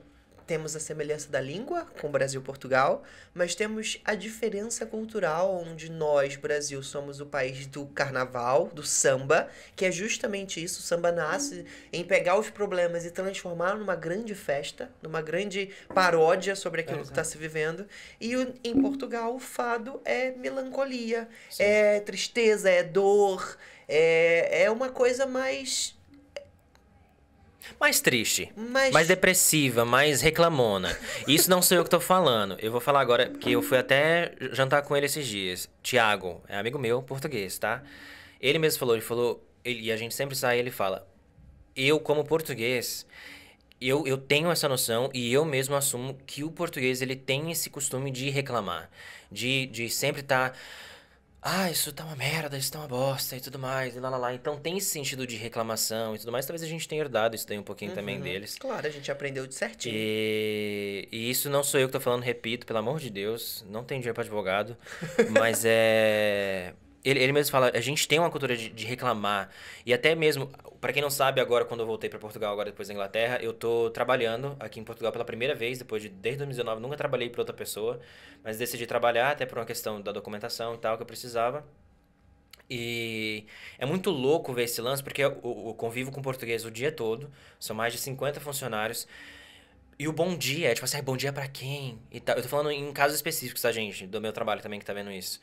Temos a semelhança da língua com o Brasil e Portugal, mas temos a diferença cultural, onde nós, Brasil, somos o país do carnaval, do samba, que é justamente isso. O samba nasce em pegar os problemas e transformar numa grande festa, numa grande paródia sobre aquilo que está se vivendo. E em Portugal, o fado é melancolia, Sim. é tristeza, é dor, é uma coisa mais Mais triste, Mas- mais depressiva, mais reclamona. Isso não sou eu que tô falando. Eu vou falar agora, porque eu fui até jantar com ele esses dias. Tiago, é amigo meu, português, tá? Ele mesmo falou, e a gente sempre sai e ele fala, eu como português, eu tenho essa noção e eu mesmo assumo que o português, ele tem esse costume de reclamar. De sempre estar... Ah, isso tá uma merda, isso tá uma bosta e tudo mais, e lá, lá, lá. Então tem esse sentido de reclamação e tudo mais. Talvez a gente tenha herdado isso daí um pouquinho também deles. Claro, a gente aprendeu de certinho. E isso não sou eu que tô falando, repito, pelo amor de Deus, não tem dinheiro pra advogado, mas é... Ele mesmo fala, a gente tem uma cultura de reclamar, e até mesmo, pra quem não sabe, agora quando eu voltei pra Portugal, agora depois da Inglaterra, eu tô trabalhando aqui em Portugal pela primeira vez, desde 2019, nunca trabalhei pra outra pessoa, mas decidi trabalhar até por uma questão da documentação e tal, que eu precisava. E é muito louco ver esse lance, porque eu convivo com português o dia todo, são mais de 50 funcionários, e o bom dia é tipo assim, bom dia pra quem? E tal. Eu tô falando em casos específicos, tá, gente? Do meu trabalho também que tá vendo isso.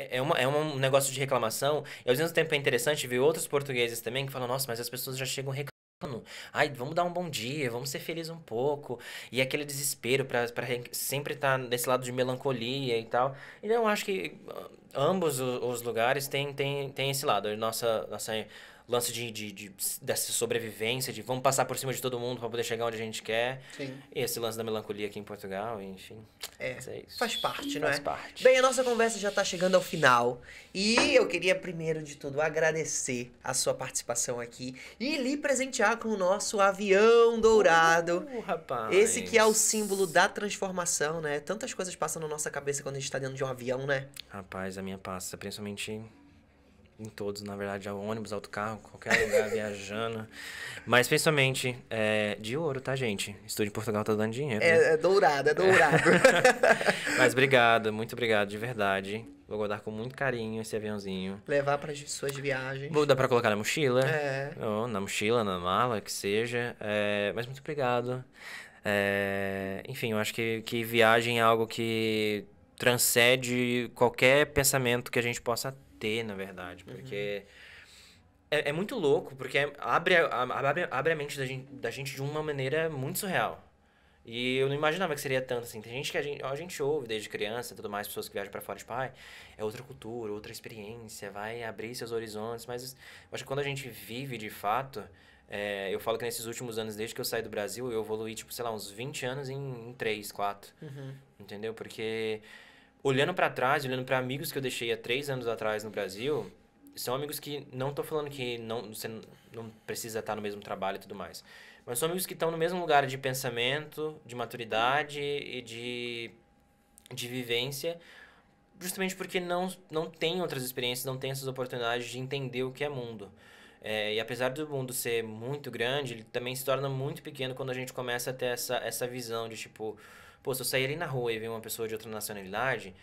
É um negócio de reclamação, e ao mesmo tempo é interessante ver outros portugueses também que falam, nossa, mas as pessoas já chegam reclamando. Ai, vamos dar um bom dia, vamos ser felizes um pouco. E aquele desespero pra sempre estar nesse lado de melancolia e tal. Então eu acho que ambos os lugares têm esse lado. Nossa lance dessa sobrevivência, de vamos passar por cima de todo mundo pra poder chegar onde a gente quer. Sim. E esse lance da melancolia aqui em Portugal, enfim. Mas é isso. Faz parte, não é? Faz parte. Bem, a nossa conversa já tá chegando ao final. E eu queria, primeiro de tudo, agradecer a sua participação aqui e lhe presentear com o nosso avião dourado. Rapaz. Esse que é o símbolo da transformação, né? Tantas coisas passam na nossa cabeça quando a gente tá dentro de um avião, né? Rapaz, a minha passa, principalmente em todos, na verdade, ônibus, autocarro, qualquer lugar, viajando. Mas principalmente, de ouro, tá, gente? Estúdio em Portugal tá dando dinheiro, né? É dourado, é dourado. Mas obrigado, muito obrigado, de verdade. Vou guardar com muito carinho esse aviãozinho. Levar para as suas viagens. Vou dar pra colocar na mochila. É. Ou na mochila, na mala, que seja. Mas muito obrigado. Enfim, eu acho que viagem é algo que transcende qualquer pensamento que a gente possa ter, na verdade. Porque é muito louco, porque abre a mente da gente de uma maneira muito surreal. E eu não imaginava que seria tanto assim. Tem gente que a gente ouve desde criança e tudo mais, pessoas que viajam pra fora, tipo, é outra cultura, outra experiência, vai abrir seus horizontes. Mas eu acho que quando a gente vive de fato, eu falo que nesses últimos anos, desde que eu saí do Brasil, eu evoluí, tipo, sei lá, uns 20 anos em 3, 4. Entendeu? Porque olhando pra trás, olhando pra amigos que eu deixei há 3 anos atrás no Brasil, são amigos que não tô falando que você não precisa estar no mesmo trabalho e tudo mais. Mas são amigos que estão no mesmo lugar de pensamento, de maturidade e de vivência, justamente porque não tem outras experiências, não tem essas oportunidades de entender o que é mundo. E apesar do mundo ser muito grande, ele também se torna muito pequeno quando a gente começa a ter essa visão de tipo, pô, se eu sair ali na rua e ver uma pessoa de outra nacionalidade,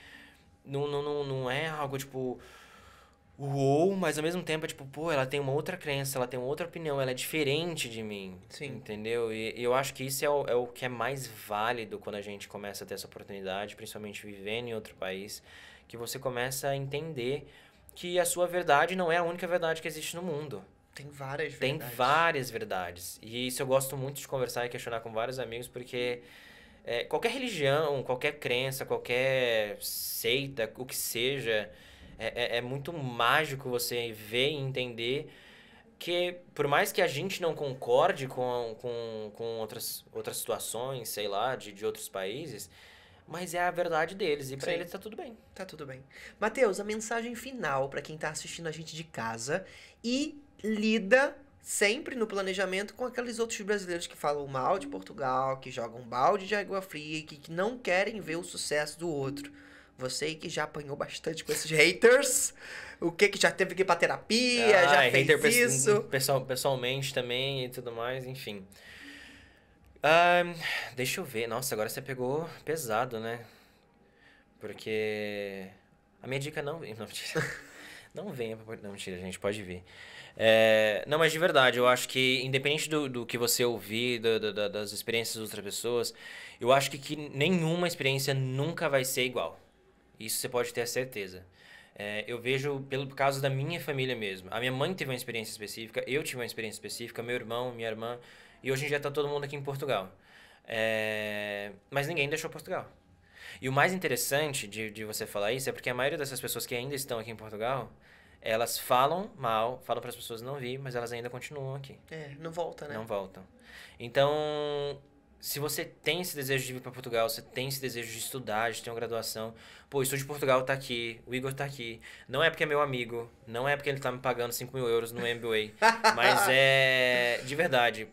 não é algo tipo... Uou, mas ao mesmo tempo é tipo, pô, ela tem uma outra crença, ela tem uma outra opinião, ela é diferente de mim. Sim. Entendeu? E eu acho que isso é o que é mais válido quando a gente começa a ter essa oportunidade, principalmente vivendo em outro país, que você começa a entender que a sua verdade não é a única verdade que existe no mundo. Tem várias Tem verdades. várias verdades. E isso eu gosto muito de conversar e questionar com vários amigos, porque qualquer religião, qualquer crença, qualquer seita, o que seja... É muito mágico você ver e entender que, por mais que a gente não concorde com outras situações, sei lá, de outros países, mas é a verdade deles e pra Sim. eles tá tudo bem. Tá tudo bem. Matheus, a mensagem final pra quem tá assistindo a gente de casa e lida sempre no planejamento com aqueles outros brasileiros que falam mal de Portugal, que jogam balde de água fria e que não querem ver o sucesso do outro. Você aí que já apanhou bastante com esses haters, o que já teve que ir pra terapia, já fez hater isso. pessoalmente também e tudo mais, enfim. Deixa eu ver. Nossa, agora você pegou pesado, né? Porque a minha dica não... Não, mentira. Não venha pra... Não, mentira, gente, pode vir. Não, mas de verdade, eu acho que independente do que você ouvir, das experiências das outras pessoas, eu acho que nenhuma experiência nunca vai ser igual. Isso você pode ter a certeza. Eu vejo pelo caso da minha família mesmo. A minha mãe teve uma experiência específica, eu tive uma experiência específica, meu irmão, minha irmã, e hoje em dia tá todo mundo aqui em Portugal. Mas ninguém deixou Portugal. E o mais interessante de você falar isso é porque a maioria dessas pessoas que ainda estão aqui em Portugal, elas falam mal, falam para as pessoas não vir, mas elas ainda continuam aqui. Não volta, né? Não voltam. Então, se você tem esse desejo de vir para Portugal, você tem esse desejo de estudar, de ter uma graduação, pô, o Estúdio Portugal tá aqui, o Igor tá aqui. Não é porque é meu amigo, não é porque ele tá me pagando 5.000 euros no MBA, mas é de verdade.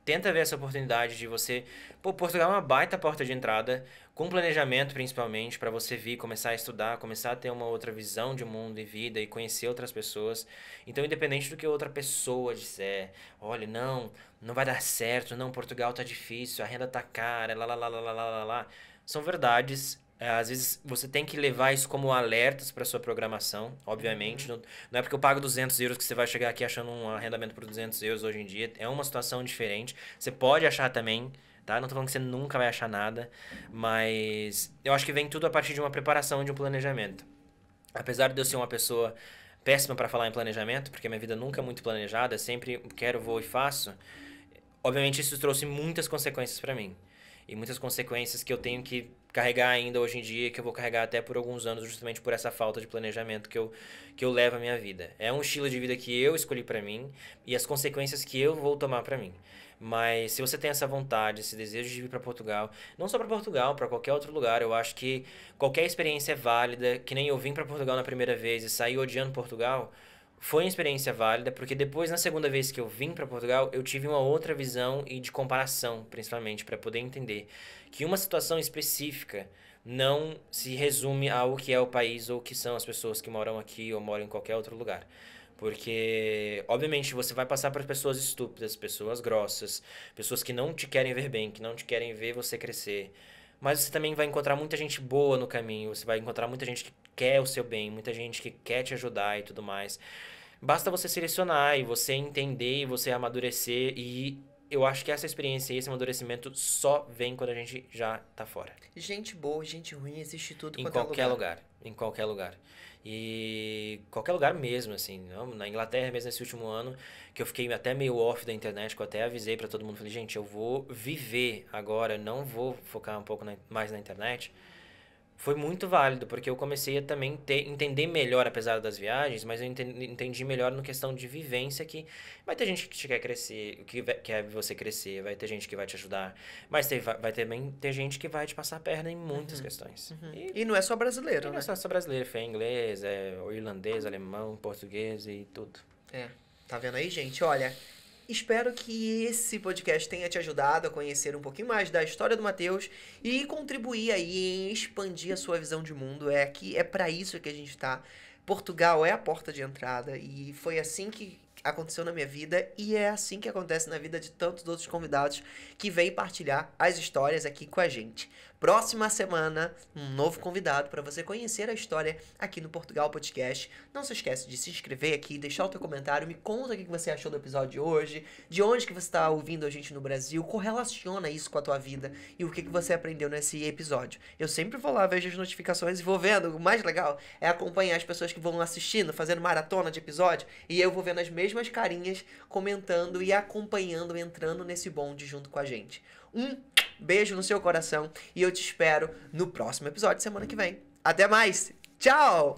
Tenta ver essa oportunidade de você... Pô, Portugal é uma baita porta de entrada, com planejamento principalmente, para você vir, começar a estudar, começar a ter uma outra visão de mundo e vida e conhecer outras pessoas. Então, independente do que outra pessoa disser, olha, não vai dar certo, não, Portugal tá difícil, a renda tá cara, lá. São verdades. Às vezes você tem que levar isso como alertas para sua programação, obviamente. Não é porque eu pago 200 euros que você vai chegar aqui achando um arrendamento por 200 euros hoje em dia. É uma situação diferente. Você pode achar também, tá? Não tô falando que você nunca vai achar nada, mas eu acho que vem tudo a partir de uma preparação e de um planejamento. Apesar de eu ser uma pessoa péssima para falar em planejamento, porque minha vida nunca é muito planejada, sempre quero, vou e faço, obviamente isso trouxe muitas consequências para mim. E muitas consequências que eu tenho que carregar ainda hoje em dia, que eu vou carregar até por alguns anos, justamente por essa falta de planejamento que eu levo à minha vida. É um estilo de vida que eu escolhi pra mim e as consequências que eu vou tomar pra mim. Mas se você tem essa vontade, esse desejo de vir pra Portugal, não só pra Portugal, pra qualquer outro lugar, eu acho que qualquer experiência é válida, que nem eu vim pra Portugal na primeira vez e saí odiando Portugal. Foi uma experiência válida, porque depois, na segunda vez que eu vim para Portugal, eu tive uma outra visão e de comparação, principalmente, para poder entender que uma situação específica não se resume ao que é o país ou o que são as pessoas que moram aqui ou moram em qualquer outro lugar. Porque, obviamente, você vai passar por pessoas estúpidas, pessoas grossas, pessoas que não te querem ver bem, que não te querem ver você crescer. Mas você também vai encontrar muita gente boa no caminho, você vai encontrar muita gente que quer o seu bem, muita gente que quer te ajudar e tudo mais. Basta você selecionar e você entender e você amadurecer e eu acho que essa experiência e esse amadurecimento só vem quando a gente já tá fora. Gente boa, gente ruim, existe tudo Em quanto é qualquer lugar. Em qualquer lugar. E qualquer lugar mesmo, assim. Na Inglaterra mesmo, nesse último ano, que eu fiquei até meio off da internet, que eu até avisei pra todo mundo, falei, gente, eu vou viver agora, não vou focar um pouco mais na internet. Foi muito válido, porque eu comecei a também entender melhor, apesar das viagens, mas eu entendi melhor no questão de vivência, que vai ter gente que te quer crescer, que quer você crescer, vai ter gente que vai te ajudar, mas vai também ter gente que vai te passar a perna em muitas questões. E não é só brasileiro, Não né? é só brasileiro, foi inglês, irlandês, alemão, português e tudo. Tá vendo aí, gente? Olha, espero que esse podcast tenha te ajudado a conhecer um pouquinho mais da história do Matheus e contribuir aí em expandir a sua visão de mundo. É para isso que a gente tá. Portugal é a porta de entrada e foi assim que aconteceu na minha vida e é assim que acontece na vida de tantos outros convidados que vêm partilhar as histórias aqui com a gente. Próxima semana, um novo convidado para você conhecer a história aqui no Portugal Podcast. Não se esquece de se inscrever aqui, deixar o teu comentário, me conta o que você achou do episódio de hoje, de onde que você está ouvindo a gente no Brasil, correlaciona isso com a tua vida e o que você aprendeu nesse episódio. Eu sempre vou lá, vejo as notificações e vou vendo. O mais legal é acompanhar as pessoas que vão assistindo, fazendo maratona de episódio, e eu vou vendo as mesmas carinhas comentando e acompanhando, entrando nesse bonde junto com a gente. Um beijo no seu coração e eu te espero no próximo episódio semana que vem. Até mais! Tchau!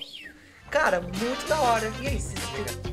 Cara, muito da hora. E aí, se inscreve.